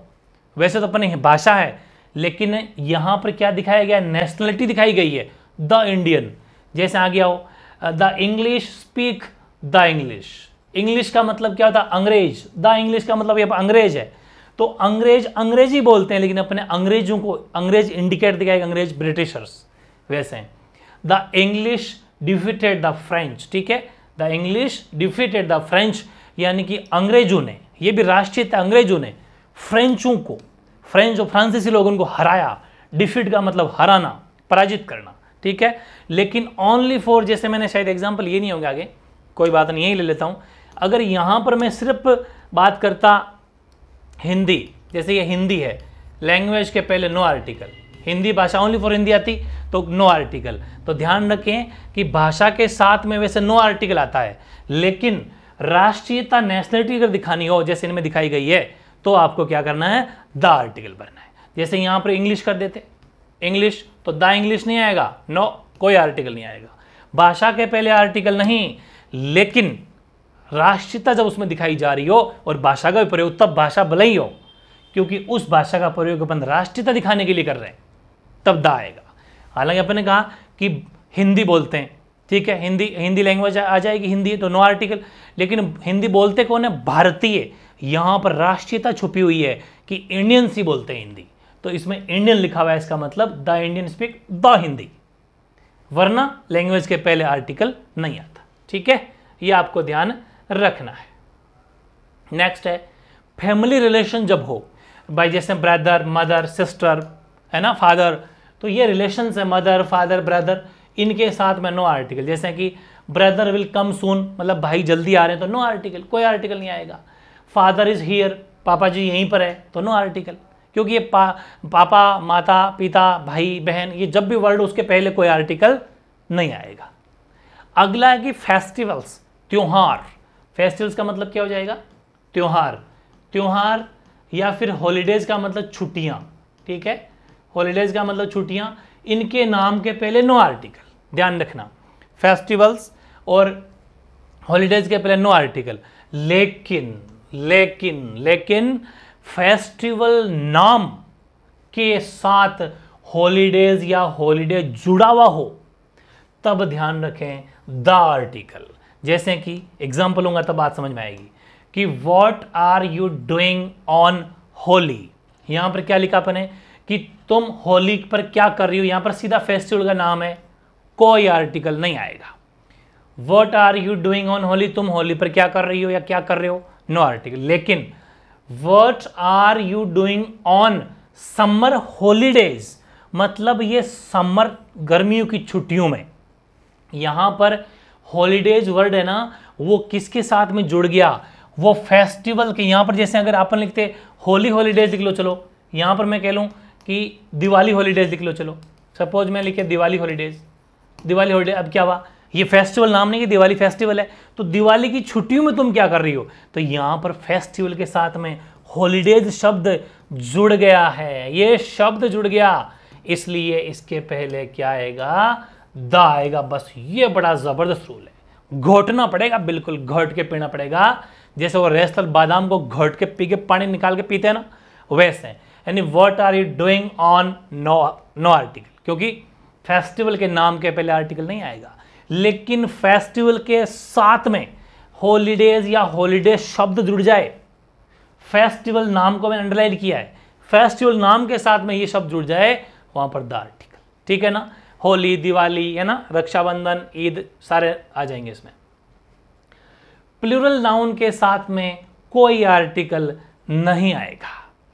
वैसे तो अपनी भाषा है, लेकिन यहां पर क्या दिखाया गया, नेशनलिटी दिखाई गई है, द इंडियन। जैसे आगे आओ, the English speak the English. English का मतलब क्या होता है, अंग्रेज, द इंग्लिश का मतलब ये अंग्रेज है, तो अंग्रेज अंग्रेजी बोलते हैं, लेकिन अपने अंग्रेजों को अंग्रेज इंडिकेट दिखाएगा, अंग्रेज ब्रिटिशर्स। वैसे the English defeated the French. ठीक है, the English defeated the French, यानी कि अंग्रेजों ने, ये भी राष्ट्रीयता, अंग्रेजों ने फ्रेंचों को, फ्रेंच और फ्रांसीसी लोगों को हराया। डिफीट का मतलब हराना, पराजित करना। ठीक है, लेकिन ओनली फॉर, जैसे मैंने शायद एग्जांपल ये नहीं होगा आगे, कोई बात नहीं, यही ले लेता हूं। अगर यहां पर मैं सिर्फ बात करता हिंदी, जैसे ये हिंदी है, लैंग्वेज के पहले नो आर्टिकल, हिंदी भाषा ओनली फॉर हिंदी आती तो नो आर्टिकल। तो ध्यान रखें कि भाषा के साथ में वैसे नो आर्टिकल आता है, लेकिन राष्ट्रीयता, नेशनलिटी अगर दिखानी हो, जैसे इनमें दिखाई गई है, तो आपको क्या करना है, द आर्टिकल भरना है। जैसे यहां पर इंग्लिश कर देते, इंग्लिश, तो द इंग्लिश नहीं आएगा, नो, कोई आर्टिकल नहीं आएगा। भाषा के पहले आर्टिकल नहीं, लेकिन राष्ट्रीयता जब उसमें दिखाई जा रही हो और भाषा का प्रयोग, तब भाषा भले ही हो, क्योंकि उस भाषा का प्रयोग अपन राष्ट्रीयता दिखाने के लिए कर रहे हैं, तब द आएगा। हालांकि अपन ने कहा कि हिंदी बोलते हैं, ठीक है, हिंदी लैंग्वेज आ जाएगी, हिंदी तो नो आर्टिकल, लेकिन हिंदी बोलते कौन है, भारतीय। यहां पर राष्ट्रीयता छुपी हुई है कि इंडियंस ही बोलते हैं हिंदी, तो इसमें इंडियन लिखा हुआ है, इसका मतलब the Indian speak the Hindi, वरना लैंग्वेज के पहले आर्टिकल नहीं आता। ठीक है, ये आपको ध्यान रखना है। नेक्स्ट है फैमिली रिलेशन जब हो, भाई जैसे ब्रदर, मदर, सिस्टर, है ना, फादर, तो ये रिलेशन है, मदर, फादर, ब्रदर, इनके साथ में नो आर्टिकल। जैसे कि ब्रदर विल कम सून, मतलब भाई जल्दी आ रहे हैं, तो नो आर्टिकल, कोई आर्टिकल नहीं आएगा। फादर इज हियर, पापा जी यहीं पर है, तो नो आर्टिकल, क्योंकि ये पापा, माता, पिता, भाई, बहन, ये जब भी वर्ड उसके पहले कोई आर्टिकल नहीं आएगा। अगला है कि फेस्टिवल्स, त्योहार। फेस्टिवल्स का मतलब क्या हो जाएगा, त्योहार, त्योहार या फिर हॉलीडेज का मतलब छुट्टियां। ठीक है, हॉलीडेज का मतलब छुट्टियां, इनके नाम के पहले नो आर्टिकल। ध्यान रखना, फेस्टिवल्स और हॉलीडेज के पहले नो आर्टिकल, लेकिन लेकिन लेकिन फेस्टिवल नाम के साथ हॉलीडेज या हॉलीडे जुड़ा हुआ हो, तब ध्यान रखें द आर्टिकल। जैसे कि एग्जाम्पल होगा तब बात समझ में आएगी कि what are you doing on Holi. यहां पर क्या लिखा अपने कि तुम होली पर क्या कर रही हो, यहां पर सीधा फेस्टिवल का नाम है, कोई आर्टिकल नहीं आएगा। What are you doing on Holi, तुम होली पर क्या कर रही हो या क्या कर रहे हो, नो आर्टिकल। लेकिन what are you doing on summer holidays, मतलब ये समर गर्मियों की छुट्टियों में, यहां पर हॉलीडेज वर्ड है ना, वो किसके साथ में जुड़ गया, वो फेस्टिवल के। यहां पर जैसे अगर अपन लिखते होली हॉलीडेज लिख लो, चलो यहां पर मैं कह लूं कि दिवाली हॉलीडेज लिख लो, चलो सपोज मैं लिखे दिवाली हॉलीडेज, दिवाली हॉलीडेज। अब क्या हुआ, ये फेस्टिवल नाम नहीं कि दिवाली फेस्टिवल है, तो दिवाली की छुट्टियों में तुम क्या कर रही हो, तो यहां पर फेस्टिवल के साथ में हॉलीडेज शब्द जुड़ गया है, ये शब्द जुड़ गया, इसलिए इसके पहले क्या आएगा, द आएगा। बस ये बड़ा जबरदस्त रूल है, घोटना पड़ेगा, बिल्कुल घोट के पीना पड़ेगा, जैसे वो रेस्तल बादाम को घोट के पी के पानी निकाल के पीते हैं ना, वैसे। यानी what are you doing on no article, क्योंकि फेस्टिवल के नाम के पहले आर्टिकल नहीं आएगा। लेकिन फेस्टिवल के साथ में हॉलीडेज या हॉलीडे शब्द जुड़ जाए, फेस्टिवल नाम को मैंने अंडरलाइन किया है, फेस्टिवल नाम के साथ में ये शब्द जुड़ जाए, वहां पर द आर्टिकल, ठीक है ना। होली, दिवाली है ना, रक्षाबंधन, ईद, सारे आ जाएंगे इसमें। प्लूरल नाउन के साथ में कोई आर्टिकल नहीं आएगा,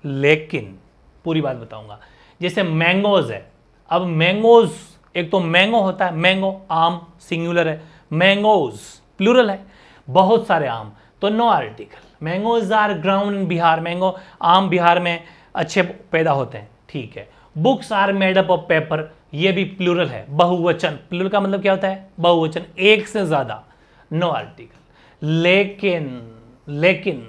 लेकिन पूरी बात बताऊंगा। जैसे मैंगोज है, अब मैंगोज, एक तो मैंगो होता है, मैंगो आम सिंगुलर है, मैंगोज प्लूरल है, बहुत सारे आम, तो no article. Mangoes are ground in Bihar, mango आम बिहार में अच्छे पैदा होते हैं, ठीक है। Books are made up of paper, ये भी प्लूरल है, बहुवचन। प्लूरल का मतलब क्या होता है, बहुवचन, एक से ज्यादा, नो आर्टिकल। लेकिन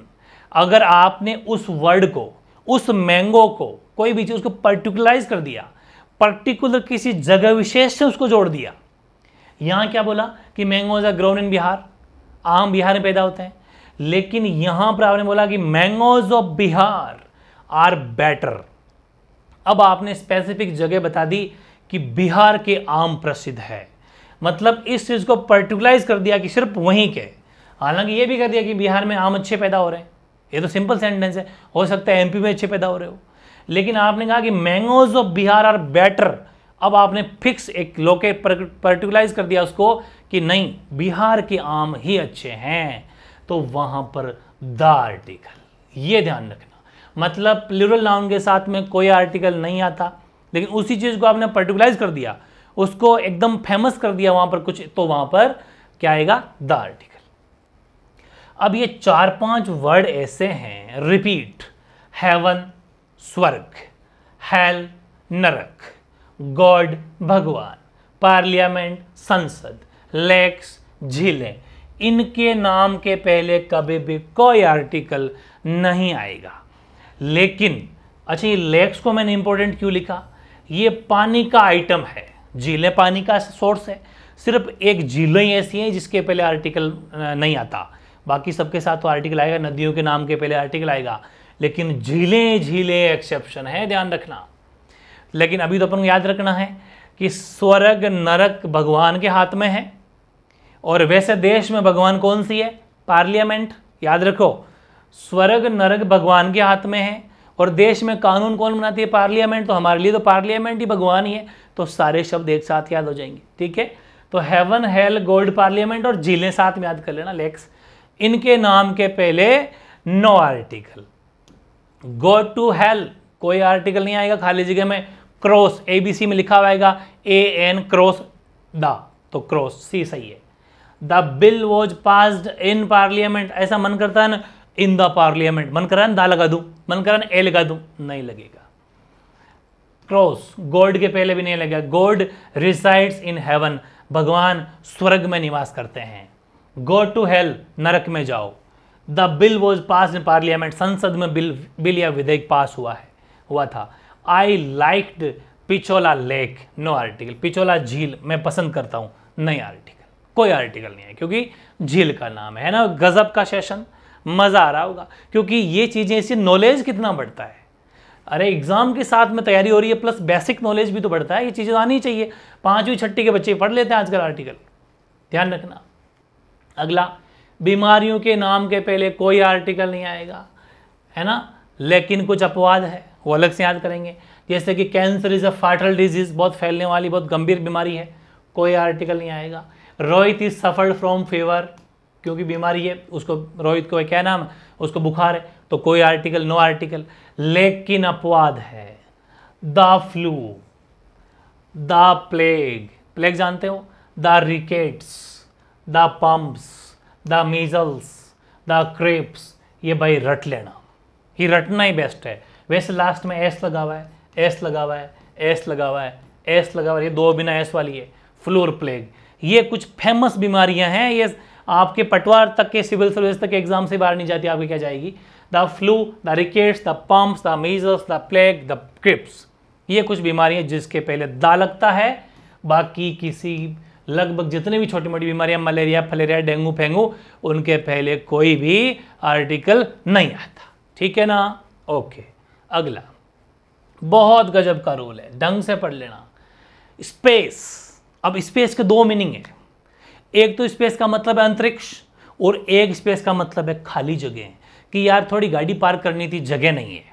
अगर आपने उस वर्ड को, उस मैंगो को, कोई भी चीज उसको पर्टिकुलराइज कर दिया, पर्टिकुलर किसी जगह विशेष से उसको जोड़ दिया, यहां क्या बोला कि mangoes are grown in Bihar, आम बिहार में पैदा होते हैं, लेकिन यहां पर आपने बोला कि mangoes of Bihar are better. अब आपने स्पेसिफिक जगह बता दी कि बिहार के आम प्रसिद्ध है, मतलब इस चीज को पर्टिकुलराइज कर दिया कि सिर्फ वहीं के। हालांकि ये भी कर दिया कि बिहार में आम अच्छे पैदा हो रहे हैं, ये तो सिंपल सेंटेंस है, हो सकता है एमपी में अच्छे पैदा हो रहे हो, लेकिन आपने कहा कि mangoes of Bihar are better. अब आपने फिक्स एक लोके पर्टिकुलराइज कर दिया उसको कि नहीं, बिहार के आम ही अच्छे हैं, तो वहां पर द आर्टिकल, ये ध्यान रखना। मतलब प्लूरल नाउन के साथ में कोई आर्टिकल नहीं आता, लेकिन उसी चीज को आपने पर्टिकुलराइज कर दिया, उसको एकदम फेमस कर दिया वहां पर कुछ, तो वहां पर क्या आएगा, द आर्टिकल। अब ये 4-5 वर्ड ऐसे हैं, रिपीट, हेवन स्वर्ग, हेल नरक, गॉड भगवान, पार्लियामेंट संसद, लेक्स झीलें, इनके नाम के पहले कभी भी कोई आर्टिकल नहीं आएगा। लेकिन अच्छा, ये लेक्स को मैंने इंपॉर्टेंट क्यों लिखा, ये पानी का आइटम है, झीलें पानी का सोर्स है, सिर्फ एक झीलें ही ऐसी हैं जिसके पहले आर्टिकल नहीं आता, बाकी सबके साथ तो आर्टिकल आएगा, नदियों के नाम के पहले आर्टिकल आएगा, लेकिन झीलें एक्सेप्शन है, ध्यान रखना। लेकिन अभी तो अपन को याद रखना है कि स्वर्ग नरक भगवान के हाथ में है, और वैसे देश में भगवान कौन सी है, पार्लियामेंट, याद रखो, स्वर्ग नरक भगवान के हाथ में है, और देश में कानून कौन बनाती है, पार्लियामेंट, तो हमारे लिए तो पार्लियामेंट ही भगवान ही है, तो सारे शब्द एक साथ याद हो जाएंगे, ठीक है। तो हेवन, हेल, गॉड, पार्लियामेंट और झीलें साथ में याद कर लेना, लेक्स, इनके नाम के पहले no article. Go to hell, कोई आर्टिकल नहीं आएगा, खाली जगह में क्रॉस, एबीसी में लिखा हुआ आएगा AN क्रॉस द, तो क्रॉस सी सही है। The bill was passed in parliament, ऐसा मन करता है ना, इन द पार्लियामेंट, मन कर रहा है दा लगा दूं, मन कर रहा है ए लगा दूं, नहीं लगेगा। क्रॉस, गॉड के पहले भी नहीं लगेगा, गॉड रिसाइड्स इन हेवन, भगवान स्वर्ग में निवास करते हैं। गो टू हेल, नरक में जाओ। The bill was pass in parliament, संसद में बिल या विधेयक पास हुआ था। I liked Pichola lake, no article, Pichola झील मैं पसंद करता हूं, नहीं आर्टिकल, कोई आर्टिकल नहीं है, क्योंकि झील का नाम है ना। गजब का सेशन, मजा आ रहा होगा, क्योंकि ये चीजें, इससे नॉलेज कितना बढ़ता है। अरे एग्जाम के साथ में तैयारी हो रही है, प्लस बेसिक नॉलेज भी तो बढ़ता है, ये चीजें आनी चाहिए। 5वीं 6ठी के बच्चे पढ़ लेते हैं आजकल आर्टिकल, ध्यान रखना। अगला, बीमारियों के नाम के पहले कोई आर्टिकल नहीं आएगा, है ना, लेकिन कुछ अपवाद है, वो अलग से याद करेंगे। जैसे कि कैंसर इज अ फाटल डिजीज, बहुत फैलने वाली बहुत गंभीर बीमारी है, कोई आर्टिकल नहीं आएगा। Rohit is suffered from fever, क्योंकि बीमारी है उसको, रोहित को क्या नाम, उसको बुखार है, तो कोई आर्टिकल, नो आर्टिकल। लेकिन अपवाद है, the flu, the plague, plague जानते हो, the rickets, the mumps, the measles, the cramps, ये भाई रट लेना, ये रटना ही बेस्ट है। वैसे लास्ट में एस लगा हुआ है, एस लगा हुआ है, एस लगा हुआ है, एस लगा हुआ है, ये दो बिना एस वाली है, फ्लू और प्लेग। ये कुछ फेमस बीमारियां हैं, ये आपके पटवार तक के, सिविल सर्विस तक के एग्जाम से बाहर नहीं जाती, आपकी क्या जाएगी, the flu, the rickets, the mumps, the measles, the plague, the grippe, ये कुछ बीमारियां जिसके पहले दा लगता है, बाकी किसी लगभग जितने भी छोटी मोटी बीमारियां, मलेरिया, फलेरिया, डेंगू फेंगू, उनके पहले कोई भी आर्टिकल नहीं आता। ठीक है ना, ओके। अगला बहुत गजब का रूल है, ढंग से पढ़ लेना, स्पेस। अब स्पेस के दो मीनिंग है, एक तो स्पेस का मतलब है अंतरिक्ष, और एक स्पेस का मतलब है खाली जगह, कि यार थोड़ी गाड़ी पार्क करनी थी, जगह नहीं है,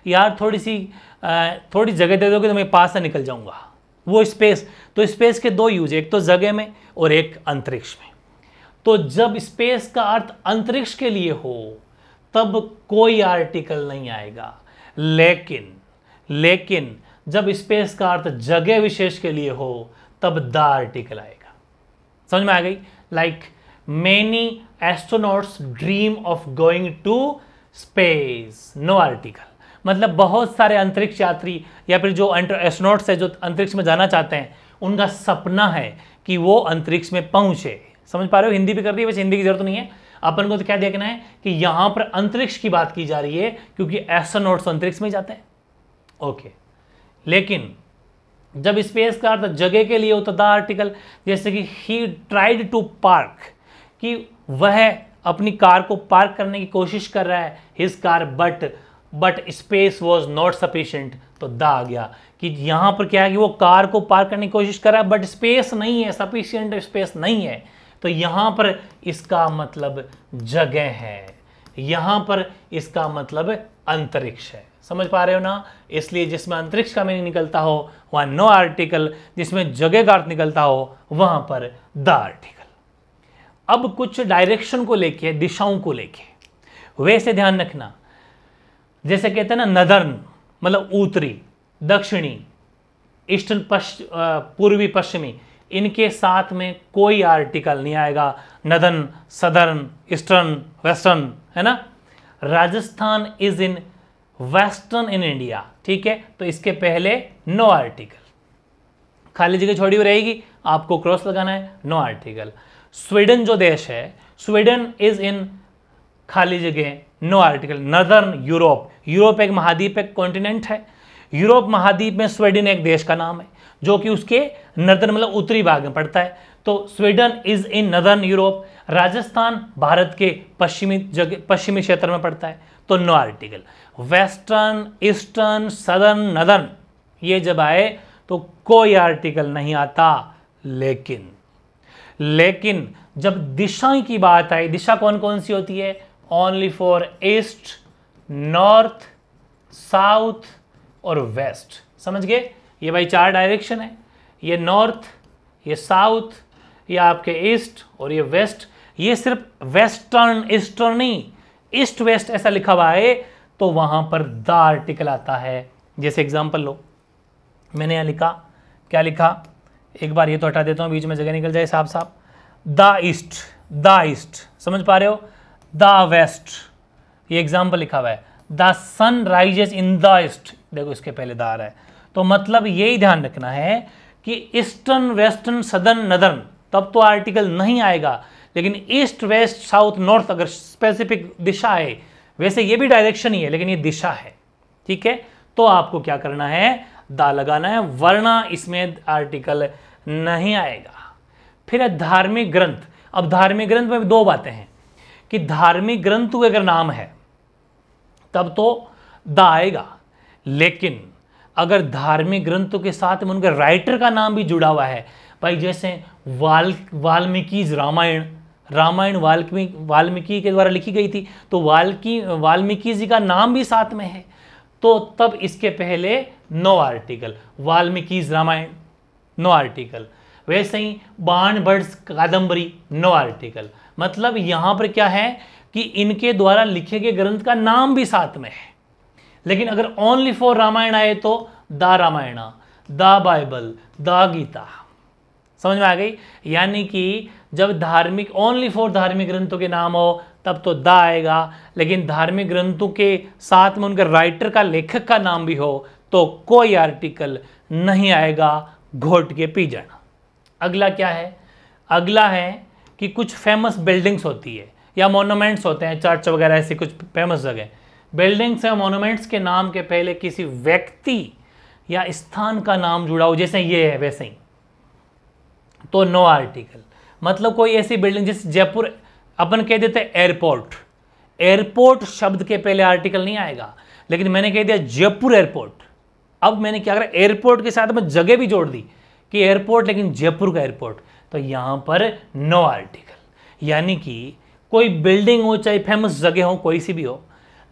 यार थोड़ी जगह दे दोगे तो मैं पास से निकल जाऊंगा, वो स्पेस। तो स्पेस के दो यूज, एक तो जगह में और एक अंतरिक्ष में। तो जब स्पेस का अर्थ अंतरिक्ष के लिए हो तब कोई आर्टिकल नहीं आएगा, लेकिन जब स्पेस का अर्थ जगह विशेष के लिए हो तब द आर्टिकल आएगा। समझ में आ गई? Like many astronauts dream of going to space, no article. मतलब बहुत सारे अंतरिक्ष यात्री या फिर जो एस्ट्रोनॉट्स है जो अंतरिक्ष में जाना चाहते हैं, उनका सपना है कि वो अंतरिक्ष में पहुंचे। समझ पा रहे हो? हिंदी भी कर दी, वैसे हिंदी की जरूरत नहीं है, अपन को तो क्या देखना है कि यहां पर अंतरिक्ष की बात की जा रही है, क्योंकि एस्ट्रोनॉट्स अंतरिक्ष में जाते हैं। ओके, लेकिन जब स्पेस का अर्थ जगह के लिए होता था आर्टिकल, जैसे कि ही ट्राइड टू पार्क, कि वह अपनी कार को पार्क करने की कोशिश कर रहा है, his car, but space was not sufficient, तो द आ गया कि यहां पर क्या है कि वो कार को पार्क करने की कोशिश कर रहा है बट स्पेस नहीं है, सफिशिएंट स्पेस नहीं है, तो यहां पर इसका मतलब जगह है, यहां पर इसका मतलब अंतरिक्ष है। समझ पा रहे हो ना? इसलिए जिसमें अंतरिक्ष का मीनिंग निकलता हो वहां नो आर्टिकल, जिसमें जगह का अर्थ निकलता हो वहां पर द आर्टिकल। अब कुछ डायरेक्शन को लेके, दिशाओं को लेके वैसे ध्यान रखना, जैसे कहते हैं ना नदर्न मतलब उत्तरी, दक्षिणी, ईस्टर्न, पूर्वी, पश्चिमी, इनके साथ में कोई आर्टिकल नहीं आएगा। नदर्न, सदर्न, ईस्टर्न, वेस्टर्न, है ना। Rajasthan is in western in India, ठीक है, तो इसके पहले नो आर्टिकल, खाली जगह छोड़ी हुई रहेगी, आपको क्रॉस लगाना है, नो आर्टिकल। स्वीडन जो देश है, स्वीडन इज इन खाली जगह, no article. Northern Europe, Europe एक महाद्वीप, एक कॉन्टिनेंट है, यूरोप महाद्वीप में स्वीडन एक देश का नाम है जो कि उसके नदर्न मतलब उत्तरी भाग में पड़ता है, तो Sweden is in northern Europe. Rajasthan Bharat के पश्चिमी क्षेत्र में पड़ता है, तो no article. Western, eastern, southern, northern ये जब आए तो कोई आर्टिकल नहीं आता। लेकिन जब दिशा की बात आई, दिशा कौन कौन सी होती है? Only for east, north, south और वेस्ट। समझ गए? ये भाई चार डायरेक्शन है, ये नॉर्थ, ये साउथ, ये आपके ईस्ट और ये वेस्ट। ये सिर्फ वेस्टर्न, ईस्टर्न नहीं, ईस्ट वेस्ट ऐसा लिखा हुआ है तो वहां पर द आर्टिकल आता है। जैसे एग्जांपल लो, मैंने यहां लिखा, क्या लिखा, एक बार ये तो हटा देता हूं, बीच में जगह निकल जाए साफ साफ। द ईस्ट, द ईस्ट, समझ पा रहे हो? द वेस्ट, ये एग्जांपल लिखा हुआ है। The sun rises in the east, देखो इसके पहले द आ रहा है, तो मतलब यही ध्यान रखना है कि ईस्टर्न, वेस्टर्न, सदर्न, नदर्न तब तो आर्टिकल नहीं आएगा, लेकिन ईस्ट, वेस्ट, साउथ, नॉर्थ अगर स्पेसिफिक दिशा है, वैसे ये भी डायरेक्शन ही है लेकिन ये दिशा है, ठीक है, तो आपको क्या करना है? दा लगाना है, वरना इसमें आर्टिकल नहीं आएगा। फिर है धार्मिक ग्रंथ। अब धार्मिक ग्रंथ में दो बातें हैं कि धार्मिक ग्रंथ अगर नाम है तब तो दा आएगा, लेकिन अगर धार्मिक ग्रंथों के साथ में उनके राइटर का नाम भी जुड़ा हुआ है, भाई जैसे वाल्मीकि रामायण वाल्मीकि के द्वारा लिखी गई थी, तो वाल्मीकि जी का नाम भी साथ में है, तो तब इसके पहले no article. Valmiki Ramayan no article. वैसे ही बाण भट्ट कादंबरी नो आर्टिकल। मतलब यहां पर क्या है कि इनके द्वारा लिखे गए ग्रंथ का नाम भी साथ में है। लेकिन अगर ओनली फॉर रामायण आए तो the Ramayana, the Bible, the Gita. समझ में आ गई? यानी कि जब धार्मिक ओनली फॉर धार्मिक ग्रंथों के नाम हो तब तो द आएगा, लेकिन धार्मिक ग्रंथों के साथ में उनके राइटर का, लेखक का नाम भी हो तो कोई आर्टिकल नहीं आएगा, घोट के पी जाना। अगला क्या है? अगला है कि कुछ फेमस बिल्डिंग्स होती है या मोनूमेंट्स होते हैं, चर्च वगैरह, ऐसी कुछ फेमस जगह। बिल्डिंग्स या मोनूमेंट्स के नाम के पहले किसी व्यक्ति या स्थान का नाम जुड़ा हो, जैसे ये है वैसे ही, तो नो आर्टिकल। मतलब कोई ऐसी बिल्डिंग, जैसे जयपुर अपन कह देते हैं एयरपोर्ट, एयरपोर्ट शब्द के पहले आर्टिकल नहीं आएगा, लेकिन मैंने कह दिया जयपुर एयरपोर्ट। अब मैंने क्या करा, एयरपोर्ट के साथ में जगह भी जोड़ दी कि एयरपोर्ट, लेकिन जयपुर का एयरपोर्ट, तो यहां पर नो आर्टिकल। यानी कि कोई बिल्डिंग हो, चाहे फेमस जगह हो, कोई सी भी हो,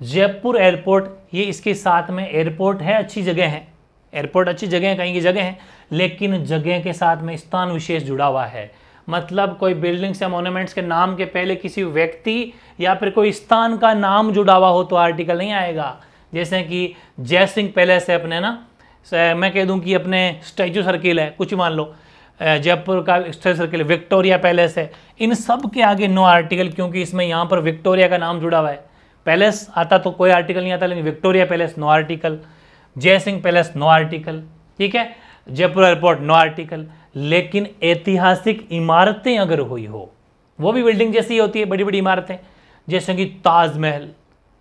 जयपुर एयरपोर्ट, ये इसके साथ में एयरपोर्ट है, अच्छी जगह है, एयरपोर्ट अच्छी जगह है, कहीं की जगह है, लेकिन जगह के साथ में स्थान विशेष जुड़ा हुआ है। मतलब कोई बिल्डिंग्स या मोन्यूमेंट्स के नाम के पहले किसी व्यक्ति या फिर कोई स्थान का नाम जुड़ा हुआ हो तो आर्टिकल नहीं आएगा। जैसे कि जयसिंह पैलेस है अपने ना, मैं कह दूं कि अपने स्टैचू सर्किल है, कुछ मान लो जयपुर का स्टैचू सर्किल, विक्टोरिया पैलेस है, इन सब के आगे नो आर्टिकल, क्योंकि इसमें यहाँ पर विक्टोरिया का नाम जुड़ा हुआ है। पैलेस आता तो कोई आर्टिकल नहीं आता, लेकिन Victoria palace no article, Jaisingh palace no article, ठीक है, जयपुर एयरपोर्ट नो आर्टिकल। लेकिन ऐतिहासिक इमारतें अगर हुई हो, वो भी बिल्डिंग जैसी होती है, बड़ी बड़ी इमारतें, जैसे कि ताजमहल,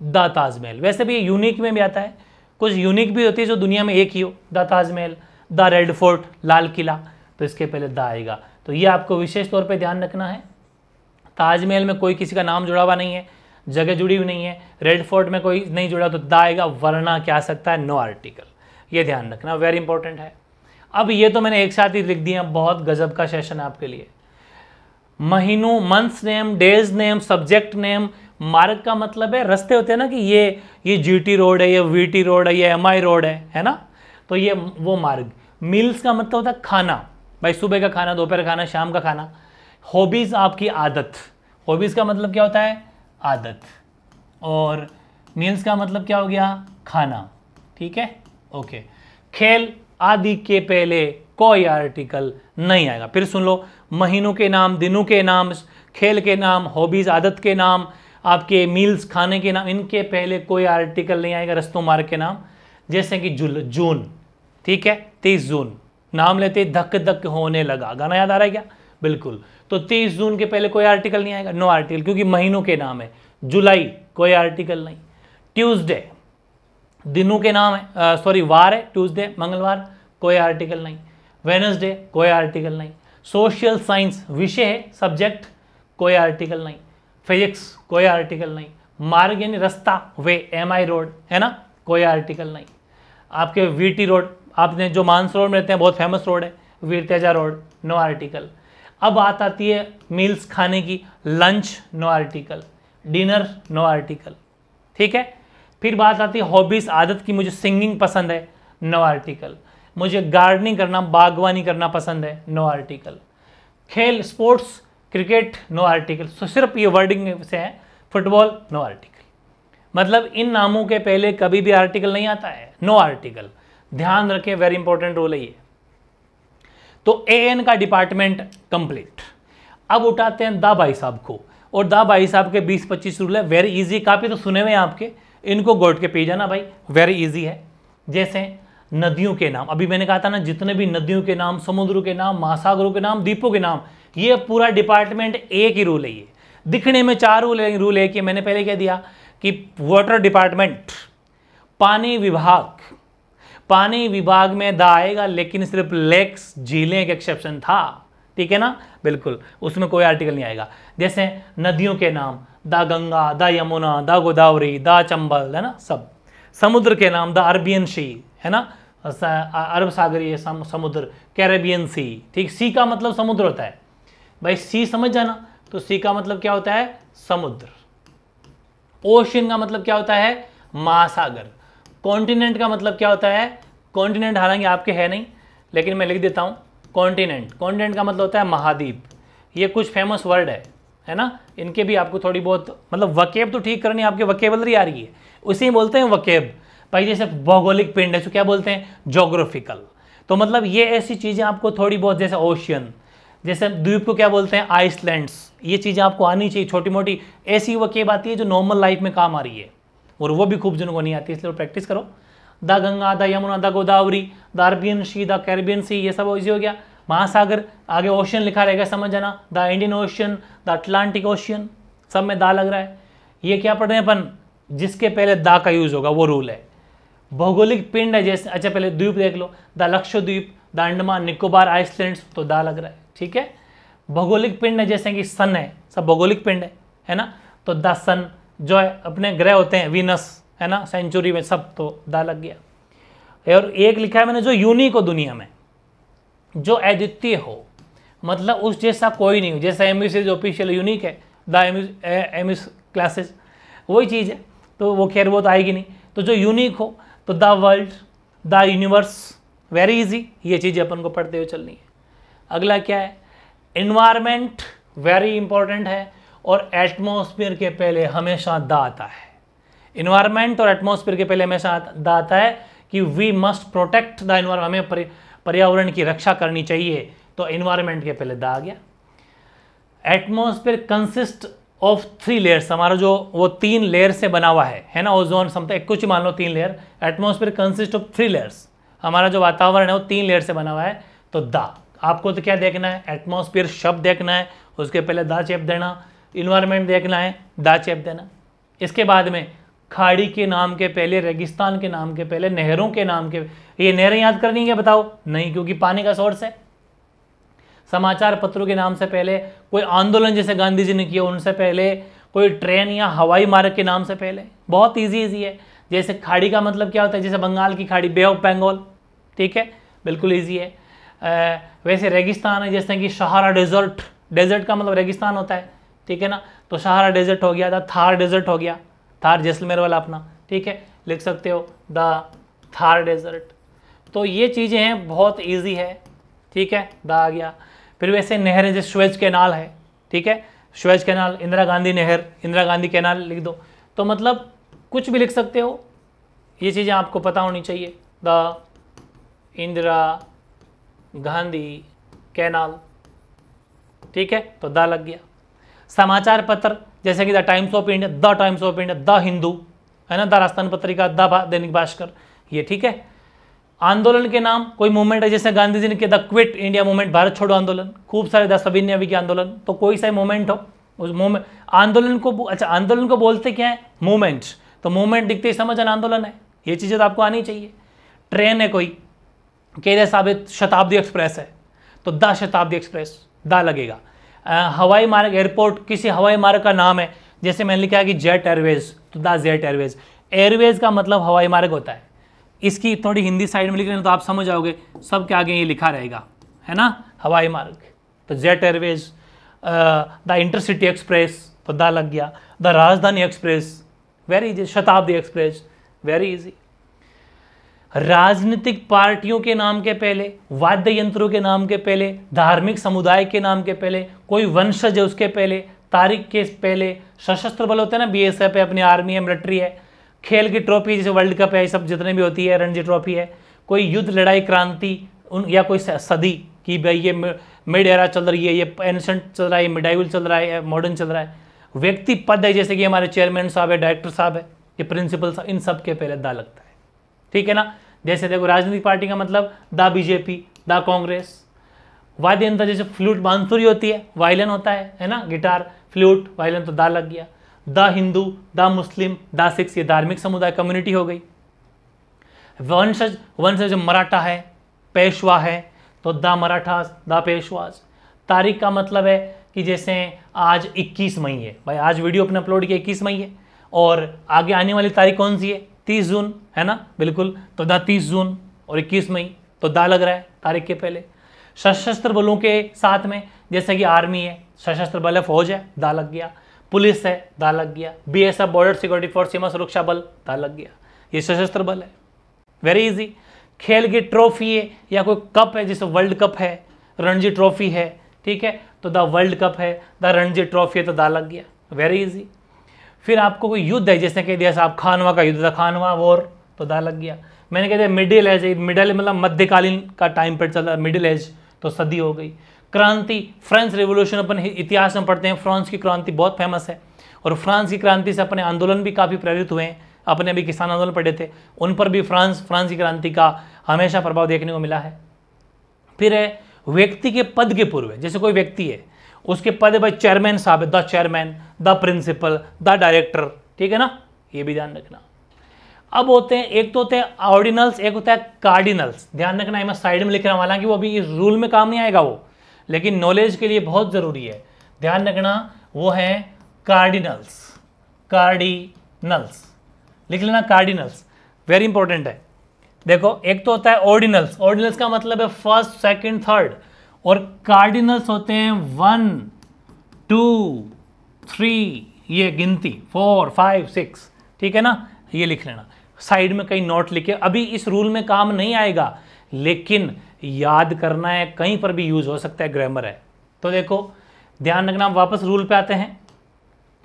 द ताजमहल, वैसे भी यूनिक में भी आता है, कुछ यूनिक भी होती है जो दुनिया में एक ही हो, the Taj Mahal, the red fort, Lal Qila, तो इसके पहले द आएगा। तो ये आपको विशेष तौर पे ध्यान रखना है। ताजमहल में कोई किसी का नाम जुड़ा हुआ नहीं है, जगह जुड़ी हुई नहीं है, रेड फोर्ट में कोई नहीं जुड़ा तो द आएगा, वरना क्या आ सकता है, नो आर्टिकल। ये ध्यान रखना, वेरी इंपॉर्टेंट है। अब ये तो मैंने एक साथ ही लिख दिया, बहुत गजब का सेशन है आपके लिए। महीनों, months name, days name, subject name, मार्ग का मतलब है, रास्ते होते हैं ना कि ये जीटी रोड है, ये वीटी रोड है, ये एमआई रोड है ना, तो ये वो मार्ग। मील्स का मतलब होता है खाना, भाई सुबह का खाना, दोपहर का खाना, शाम का खाना। हॉबीज आपकी आदत, हॉबीज का मतलब क्या होता है, आदत। और मील्स का मतलब क्या हो गया, खाना, ठीक है, ओके। खेल आदि के पहले कोई आर्टिकल नहीं आएगा। फिर सुन लो, महीनों के नाम, दिनों के नाम, खेल के नाम, हॉबीज आदत के नाम, आपके मील्स खाने के नाम, इनके पहले कोई आर्टिकल नहीं आएगा, रस्तों मार्ग के नाम। जैसे कि जून, ठीक है, 30 जून, नाम लेते धक धक होने लगा, गाना याद आ रहा है क्या, बिल्कुल। तो 30 जून के पहले कोई आर्टिकल नहीं आएगा, नो आर्टिकल, क्योंकि महीनों के नाम है। जुलाई कोई आर्टिकल नहीं। ट्यूसडे दिनों के नाम है, सॉरी वार है, ट्यूसडे मंगलवार, कोई आर्टिकल नहीं। वेडनेसडे कोई आर्टिकल नहीं। सोशल साइंस विषय है, सब्जेक्ट, कोई आर्टिकल नहीं। फिजिक्स कोई आर्टिकल नहीं। मार्ग यानी रास्ता, वे, एमआई रोड है ना, कोई आर्टिकल नहीं। आपके वीटी रोड, आपने जो मानसरोवर में रहते हैं, बहुत फेमस रोड है, Veer Teja road, no article. अब बात आती है मील्स खाने की, lunch no article, dinner no article, ठीक है। फिर बात आती है हॉबीज आदत की, मुझे सिंगिंग पसंद है, नो आर्टिकल। मुझे गार्डनिंग करना, बागवानी करना पसंद है, नो आर्टिकल। खेल, स्पोर्ट्स, क्रिकेट, नो आर्टिकल। तो सिर्फ ये वर्डिंग से है, फुटबॉल, नो आर्टिकल। मतलब इन नामों के पहले कभी भी आर्टिकल नहीं आता है, नो आर्टिकल। ध्यान रखें, वेरी इंपॉर्टेंट रूल है ये। तो एएन का डिपार्टमेंट कंप्लीट। अब उठाते हैं दा भाई साहब को, और दा भाई साहब के 20-25 रूल है, वेरी इजी। काफी तो सुने हुए हैं आपके, इनको गोट के पी जाना भाई, वेरी इजी है। जैसे नदियों के नाम, अभी मैंने कहा था ना, जितने भी नदियों के नाम, समुद्रों के नाम, महासागरों के नाम, द्वीपों के नाम, ये पूरा डिपार्टमेंट एक ही रूल है। ये दिखने में 4 रूल है कि मैंने पहले कह दिया कि वाटर डिपार्टमेंट, पानी विभाग, पानी विभाग में दा आएगा, लेकिन सिर्फ लेक्स, झीलें एक एक्सेप्शन था, ठीक है ना, बिल्कुल, उसमें कोई आर्टिकल नहीं आएगा। जैसे नदियों के नाम, दा गंगा, दा यमुना, दा गोदावरी, दा चंबल, है ना, सब। समुद्र के नाम, द अरबियन सी, है ना, अरब सागरीय समुद्र, कैरेबियन सी, ठीक। सी का मतलब समुद्र होता है भाई, सी समझ जाना। तो सी का मतलब क्या होता है, समुद्र। ओशन का मतलब क्या होता है, महासागर। कॉन्टिनेंट का मतलब क्या होता है? कॉन्टिनेंट हालांकि आपके है नहीं, लेकिन मैं लिख देता हूँ कॉन्टिनेंट। कॉन्टिनेंट का मतलब होता है महाद्वीप। ये कुछ फेमस वर्ड है ना, इनके भी आपको थोड़ी बहुत मतलब वकेब तो ठीक करनी, आपके वकेबलरी आ रही है, उसी बोलते हैं वकेब। भाई जैसे भौगोलिक पिंड है तो क्या बोलते हैं? जोग्राफिकल। तो मतलब ये ऐसी चीज़ें आपको थोड़ी बहुत, जैसे ओशियन, जैसे द्वीप को क्या बोलते हैं? आइसलैंड्स। ये चीज़ें आपको आनी चाहिए, छोटी मोटी ऐसी वकेब आती है जो नॉर्मल लाइफ में काम आ रही है, और वो भी खूब जनों को नहीं आती, इसलिए प्रैक्टिस करो। The Ganga, the Yamuna, the Godavari, the Arabian sea, the Caribbean sea, ये सब इजी हो गया। महासागर, आगे ओशियन लिखा रहेगा, समझ जाना। The Indian ocean, the Atlantic ocean, सब में दा लग रहा है। ये क्या पढ़ रहे हैं अपन? जिसके पहले दा का यूज होगा वो रूल है। भौगोलिक पिंड है जैसे, अच्छा पहले द्वीप देख लो, the Lakshadweep, the Andaman Nicobar islands, तो दा लग रहा है, ठीक है। भौगोलिक पिंड है जैसे कि सन है, सब भौगोलिक पिंड है ना, तो द सन जो है अपने ग्रह होते हैं, वीनस है ना, सेंचुरी में सब, तो दा लग गया। और एक लिखा है मैंने जो यूनिक हो दुनिया में, जो अद्वितीय हो, मतलब उस जैसा कोई नहीं हो। जैसे एमयू सीरीज ऑफिशियल यूनिक है, द एमयू क्लासेस, वही चीज़ है, तो वो खैर वो तो आएगी नहीं। तो जो यूनिक हो, तो the world, the universe, very easy, ये चीज़ें अपन को पढ़ते हुए चलनी है। अगला क्या है? इन्वायरमेंट, वेरी इंपॉर्टेंट है, और एटमॉस्फेयर के पहले हमेशा द आता है। इन्वायरमेंट और एटमॉस्फेयर के पहले हमेशा द आता है कि we must protect the environment, हमें पर्यावरण की रक्षा करनी चाहिए, तो इन्वायरमेंट के पहले द आ गया। एटमॉस्फेयर कंसिस्ट ऑफ 3 लेयर्स, हमारा जो वो 3 लेयर से बना हुआ है ना, ओजोन समता कुछ मान लो 3 layer. Atmosphere consist of 3 layers, हमारा जो वातावरण है वो 3 लेयर से बना हुआ है, तो द। आपको तो क्या देखना है? एटमॉस्फेयर शब्द देखना है, उसके पहले द चेप देना। इन्वायरमेंट देखना है, द चेप देना। इसके बाद में खाड़ी के नाम के पहले, रेगिस्तान के नाम के पहले, नहरों के नाम के, ये नहरें याद करनी है बताओ? नहीं, क्योंकि पानी का सोर्स है। समाचार पत्रों के नाम से पहले, कोई आंदोलन जैसे गांधी जी ने किया उनसे पहले, कोई ट्रेन या हवाई मार्ग के नाम से पहले, बहुत इजी है। जैसे खाड़ी का मतलब क्या होता है? जैसे बंगाल की खाड़ी, बे ऑफ बंगाल, ठीक है, बिल्कुल इजी है। वैसे रेगिस्तान है जैसे कि सहारा डेजर्ट, डेजर्ट का मतलब रेगिस्तान होता है, ठीक है ना, तो सहारा डेजर्ट हो गया, द थार डेजर्ट हो गया, थार जैसलमेर वाला अपना, ठीक है, लिख सकते हो द थार डेजर्ट। तो ये चीज़ें हैं, बहुत इजी है, ठीक है, द आ गया। फिर वैसे नहरें जैसे स्वेज कैनाल है, ठीक है, स्वेज कैनाल, इंदिरा गांधी नहर, इंदिरा गांधी कैनाल लिख दो, तो मतलब कुछ भी लिख सकते हो। ये चीज़ें आपको पता होनी चाहिए, द इंदिरा गांधी कैनाल, ठीक है, तो द लग गया। समाचार पत्र जैसे कि the times of India, the times of India, the Hindu है ना, द राजस्थान पत्रिका, द दैनिक भास्कर, ये ठीक है। आंदोलन के नाम, कोई मूवमेंट है जैसे गांधी जी ने किया the quit India movement, Bharat छोड़ो आंदोलन, खूब सारे द सविनय अभियान के आंदोलन, तो कोई सा मूवमेंट हो उस मूवमेंट, आंदोलन को, अच्छा आंदोलन को बोलते क्या है? मूवमेंट, तो मूवमेंट दिखते ही समझ आना आंदोलन है, ये चीज़ें तो आपको आनी चाहिए। ट्रेन है कोई, कह साबित शताब्दी एक्सप्रेस है, तो द शताब्दी एक्सप्रेस, द लगेगा। हवाई मार्ग, एयरपोर्ट, किसी हवाई मार्ग का नाम है, जैसे मैंने लिखा है कि जेट एयरवेज, तो द जेट एयरवेज। एयरवेज का मतलब हवाई मार्ग होता है, इसकी थोड़ी हिंदी साइड में लिख रहे हैं तो आप समझ जाओगे, सबके आगे ये लिखा रहेगा, है ना, हवाई मार्ग, तो jet Airways. The intercity express, तो द लग गया। द राजधानी एक्सप्रेस, वेरी इजी। शताब्दी एक्सप्रेस, वेरी इजी। राजनीतिक पार्टियों के नाम के पहले, वाद्य यंत्रों के नाम के पहले, धार्मिक समुदाय के नाम के पहले, कोई वंशज है उसके पहले, तारीख के पहले, सशस्त्र बल होते हैं ना, बीएसएफ है, अपनी आर्मी है, मिलिट्री है, खेल की ट्रॉफी जैसे वर्ल्ड कप है, सब जितने भी होती है, रणजी ट्रॉफी है, कोई युद्ध लड़ाई क्रांति या कोई सदी कि भाई ये मिड एरा चल रही है, ये एंशंट चल रहा है, मिडाइवल चल रहा है, मॉडर्न चल रहा है। व्यक्ति पद है जैसे कि हमारे चेयरमैन साहब है, डायरेक्टर साहब है, ये प्रिंसिपल साहब, इन सब के पहले दा लगता है, ठीक है ना। जैसे देखो राजनीतिक पार्टी का मतलब द बीजेपी, द कांग्रेस। वाद्य यंत्र जैसे फ्लूट, बांसुरी होती है, वायलिन होता है ना, गिटार, फ्लूट, वायलिन, तो दा लग गया। The Hindu, the Muslim, the Sikh, ये धार्मिक समुदाय कम्युनिटी हो गई। वंशज, वंशज मराठा है, पेशवा है, तो द मराठास, द पेशवाज। तारीख का मतलब है कि जैसे आज 21 मई है, भाई आज वीडियो अपने अपलोड किया 21 मई है, और आगे आने वाली तारीख कौन सी है? 30 जून, है ना, बिल्कुल, तो द 30 जून और 21 मई, तो दा लग रहा है तारीख के पहले। सशस्त्र बलों के साथ में जैसे कि आर्मी है, सशस्त्र बल है, फौज है, दा लग गया। पुलिस है, दा लग गया। बीएसएफ, बॉर्डर सिक्योरिटी फोर्स, सीमा सुरक्षा बल, दा लग गया। ये सशस्त्र बल है। Very easy. खेल की ट्रॉफी है या कोई कप है, जैसे वर्ल्ड कप है, रणजी ट्रॉफी है, ठीक है, तो द वर्ल्ड कप है, द रणजी ट्रॉफी है, तो दा लग गया। Very easy. फिर आपको कोई युद्ध है, जैसे कह दिया साहब खानवा का युद्ध था, खानवा वॉर, तो दा लग गया। मैंने कह दिया मिडिल एज, मिडिल मतलब मध्यकालीन का टाइम पर चल रहा, मिडिल एज, तो सदी हो गई। क्रांति, फ्रेंच रिवोल्यूशन अपन इतिहास में पढ़ते हैं, फ्रांस की क्रांति बहुत फेमस है, और फ्रांस की क्रांति से अपने आंदोलन भी काफ़ी प्रेरित हुए हैं। अपने अभी किसान आंदोलन पढ़े थे, उन पर भी फ्रांस की क्रांति का हमेशा प्रभाव देखने को मिला है। फिर है व्यक्ति के पद के पूर्व, जैसे कोई व्यक्ति है, उसके पद है भाई चेयरमैन साहब है, the chairman, the principal, the director, ठीक है ना, ये भी ध्यान रखना। अब होते हैं, एक तो होते हैं ऑर्डिनल्स, एक होता है कार्डिनल्स। ध्यान रखना, मैं साइड में लिख रहा हूं, हालांकि वो अभी इस रूल में काम नहीं आएगा वो, लेकिन नॉलेज के लिए बहुत जरूरी है। ध्यान रखना, वो है कार्डिनल्स। कार्डिनल्स लिख लेना, कार्डिनल्स वेरी इंपॉर्टेंट है। देखो, एक तो होता है ऑर्डिनल्स, ऑर्डिनल्स का मतलब है फर्स्ट, सेकंड, थर्ड, और कार्डिनल्स होते हैं 1 2 3, ये गिनती 4 5 6, ठीक है ना, ये लिख लेना साइड में कहीं नोट लिखे। अभी इस रूल में काम नहीं आएगा, लेकिन याद करना है, कहीं पर भी यूज हो सकता है, ग्रामर है। तो देखो ध्यान रखना, वापस रूल पे आते हैं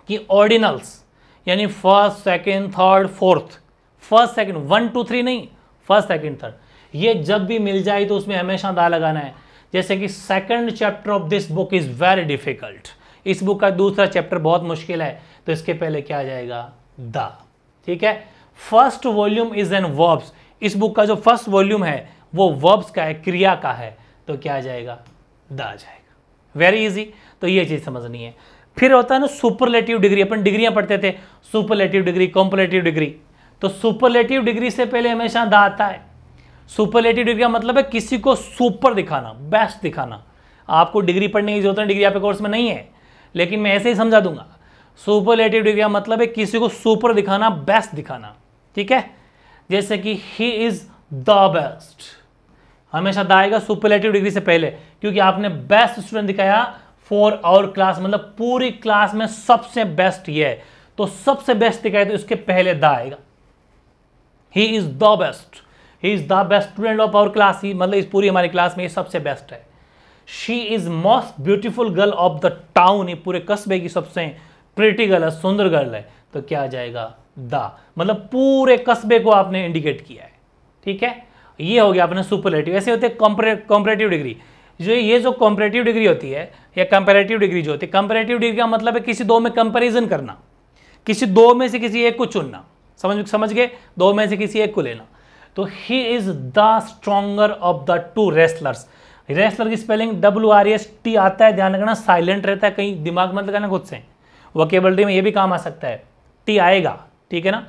कि ऑर्डिनल्स यानी first, second, third, fourth, first second 1 2 3 नहीं, फर्स्ट सेकंड थर्ड, ये जब भी मिल जाए तो उसमें हमेशा दा लगाना है। जैसे कि second chapter of this book is very difficult, इस बुक का दूसरा चैप्टर बहुत मुश्किल है, तो इसके पहले क्या आ जाएगा, दा, ठीक है। First volume is an verbs, इस बुक का जो फर्स्ट वॉल्यूम है वो वर्ब्स का है, क्रिया का है, तो क्या आ जाएगा, दा आ जाएगा। वेरी इजी, तो ये चीज समझनी है। फिर होता है ना सुपरलेटिव डिग्री, अपन डिग्रियां पढ़ते थे, सुपरलेटिव डिग्री, कॉम्परेटिव डिग्री, तो सुपरलेटिव डिग्री से पहले हमेशा दा आता है। सुपरलेटिव डिग्री का मतलब है किसी को सुपर दिखाना, बेस्ट दिखाना। आपको डिग्री पढ़ने की जरूरत है, डिग्री आपके कोर्स में नहीं है, लेकिन मैं ऐसे ही समझा दूंगा। सुपरलेटिव डिग्री का मतलब है किसी को सुपर दिखाना, बेस्ट दिखाना, ठीक है। जैसे कि ही इज द बेस्ट, हमेशा द आएगा सुपरलेटिव डिग्री से पहले, क्योंकि आपने बेस्ट स्टूडेंट दिखाया फॉर आवर क्लास, मतलब पूरी क्लास में सबसे बेस्ट ये है, तो सबसे बेस्ट दिखाया तो इसके पहले द आएगा। He is the best, he is the best student of our class, he मतलब इस पूरी हमारी क्लास में ये सबसे बेस्ट है। She is most beautiful girl of the town, ये पूरे कस्बे की सबसे प्रिटी गर्ल है, सुंदर गर्ल है, तो क्या आ जाएगा, द, मतलब पूरे कस्बे को आपने इंडिकेट किया है, ठीक है। ये हो गया अपने सुपरलेटिव। ऐसे होते हैं कॉम्परेटिव डिग्री, ये जो कॉम्परेटिव डिग्री होती है या कंपैरेटिव डिग्री जो होती है, कंपैरेटिव डिग्री का मतलब है किसी दो में कंपैरिजन करना, किसी दो में से किसी एक को चुनना, समझ गए, दो में से किसी एक को लेना। तो ही is the stronger of the two wrestlers, wrestler की स्पेलिंग WREST आता है, ध्यान रखना, साइलेंट रहता है, कहीं दिमाग मत लगाना खुद से, वोकेबलरी में ये भी काम आ सकता है, टी आएगा, ठीक है ना।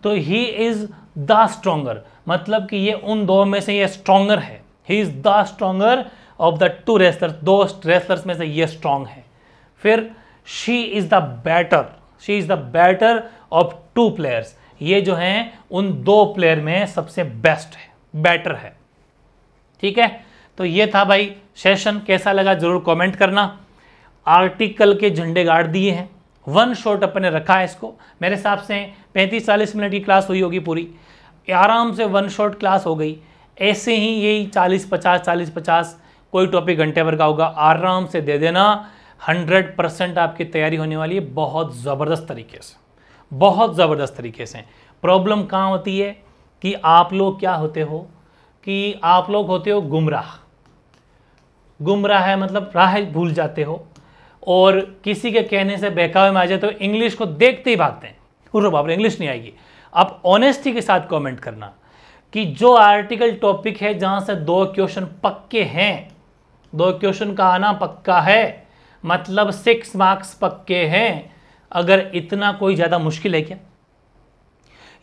तो ही इज द स्ट्रॉन्गर, मतलब कि ये उन दो में से ये स्ट्रॉन्गर है, ही is the stronger of the two wrestlers, दो रेसलर्स में से ये स्ट्रॉन्ग है। फिर she is the better, she is the better of two players, ये जो हैं उन दो प्लेयर में सबसे बेस्ट है, बेटर है, ठीक है। तो ये था भाई सेशन, कैसा लगा जरूर कमेंट करना। आर्टिकल के झंडे गाड़ दिए हैं, वन शॉट अपने रखा है इसको, मेरे हिसाब से 35-40 मिनट की क्लास हुई होगी पूरी, आराम से वन शॉट क्लास हो गई। ऐसे ही यही 40-50 कोई टॉपिक घंटे भर का होगा, आराम से दे देना, 100% आपकी तैयारी होने वाली है, बहुत ज़बरदस्त तरीके से, बहुत ज़बरदस्त तरीके से। प्रॉब्लम कहाँ होती है कि आप लोग क्या होते हो, कि आप लोग होते हो गुमराह, गुमराह है मतलब राह भूल जाते हो, और किसी के कहने से बहकावे में आ जाते हो, इंग्लिश को देखते ही भागते हैं, उरे बाप रे इंग्लिश नहीं आएगी। आप ऑनेस्टी के साथ कमेंट करना कि जो आर्टिकल टॉपिक है जहां से 2 क्वेश्चन पक्के हैं, 2 क्वेश्चन का आना पक्का है, मतलब 6 मार्क्स पक्के हैं, अगर इतना कोई ज़्यादा मुश्किल है क्या?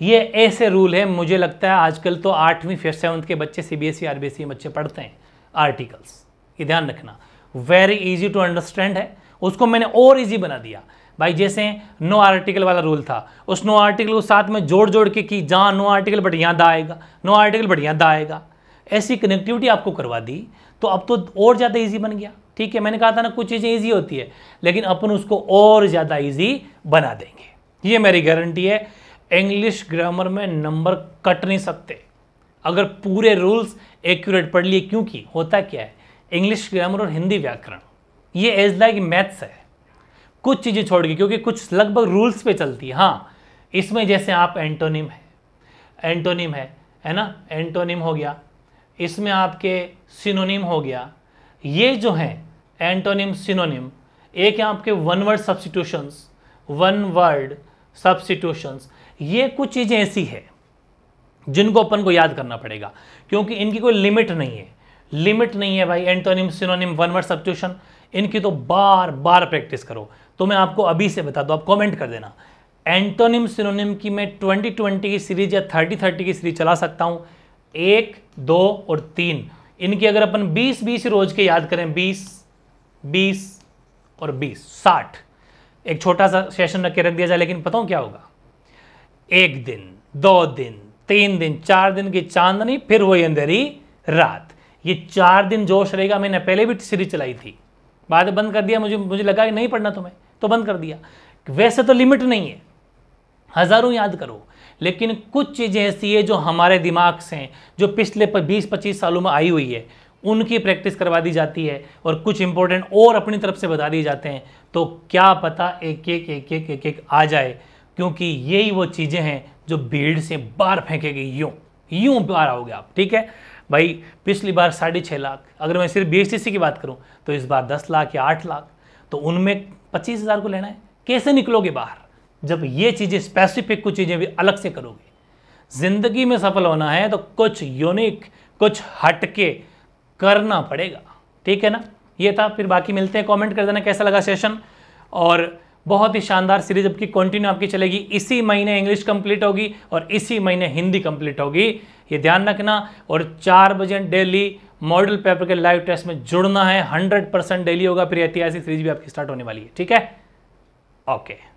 ये ऐसे रूल है, मुझे लगता है आजकल तो 8वीं फिर 7th के बच्चे CBSE RBSE बच्चे पढ़ते हैं आर्टिकल्स, ये ध्यान रखना। वेरी इजी टू अंडरस्टैंड है, उसको मैंने और इजी बना दिया भाई। जैसे नो आर्टिकल वाला रूल था, उस नो आर्टिकल को साथ में जोड़ के कि जहाँ नो आर्टिकल बट यहाँ दा आएगा, नो आर्टिकल बट यहाँ दा आएगा, ऐसी कनेक्टिविटी आपको करवा दी, तो अब तो और ज़्यादा इजी बन गया, ठीक है। मैंने कहा था ना कुछ चीज़ें ईजी होती है, लेकिन अपन उसको और ज़्यादा ईजी बना देंगे, ये मेरी गारंटी है। इंग्लिश ग्रामर में नंबर कट नहीं सकते अगर पूरे रूल्स एक्यूरेट पढ़ लिए, क्योंकि होता क्या है, इंग्लिश ग्रामर और हिंदी व्याकरण ये एज लाइक मैथ्स है, कुछ चीज़ें छोड़ के, क्योंकि कुछ लगभग रूल्स पे चलती है। हाँ, इसमें जैसे आप एंटोनिम है ना, एंटोनिम हो गया, इसमें आपके सिनोनिम हो गया, ये जो है एंटोनिम सिनोनिम, एक है आपके वन वर्ड सब्स्टिट्यूशंस, ये कुछ चीज़ें ऐसी है जिनको अपन को याद करना पड़ेगा, क्योंकि इनकी कोई लिमिट नहीं है भाई। Antonym synonym one word substitution, इनकी तो बार बार प्रैक्टिस करो। तो मैं आपको अभी से बता दूं, आप कमेंट कर देना, एंटोनिम सिनोनिम की मैं 20-20 की सीरीज या 30-30 की सीरीज चला सकता हूं, 1, 2 और 3। इनकी अगर अपन 20-20 रोज के याद करें, 20 और 20 60, एक छोटा सा सेशन रख के रख दिया जाए, लेकिन पता क्या होगा, 1 दिन 2 दिन 3 दिन 4 दिन की चांदनी, फिर वही अंधेरी रात। ये 4 दिन जोश रहेगा। मैंने पहले भी सीरीज चलाई थी, बाद में बंद कर दिया, मुझे लगा कि नहीं पढ़ना तुम्हें, तो बंद कर दिया। वैसे तो लिमिट नहीं है, हजारों याद करो, लेकिन कुछ चीज़ें ऐसी है जो हमारे दिमाग से, जो पिछले 20-25 सालों में आई हुई है, उनकी प्रैक्टिस करवा दी जाती है, और कुछ इंपॉर्टेंट और अपनी तरफ से बता दिए जाते हैं। तो क्या पता एक एक आ जाए, क्योंकि यही वो चीज़ें हैं जो भीड़ से बाहर फेंकेगी, यूं बाहर आओगे आप। ठीक है भाई, पिछली बार 6.5 लाख, अगर मैं सिर्फ BSTC की बात करूं तो इस बार 10 लाख या 8 लाख, तो उनमें 25,000 को लेना है। कैसे निकलोगे बाहर जब ये चीज़ें स्पेसिफिक, कुछ चीज़ें भी अलग से करोगे। जिंदगी में सफल होना है तो कुछ यूनिक, कुछ हटके करना पड़ेगा। ठीक है ना, ये था। फिर बाकी मिलते हैं, कमेंट कर देना कैसा लगा सेशन। और बहुत ही शानदार सीरीज आपकी कंटिन्यू आपकी चलेगी। इसी महीने इंग्लिश कंप्लीट होगी और इसी महीने हिंदी कंप्लीट होगी, ये ध्यान रखना। और 4 बजे डेली मॉडल पेपर के लाइव टेस्ट में जुड़ना है, 100% डेली होगा। फिर ऐतिहासिक सीरीज भी आपकी स्टार्ट होने वाली है। ठीक है, ओके।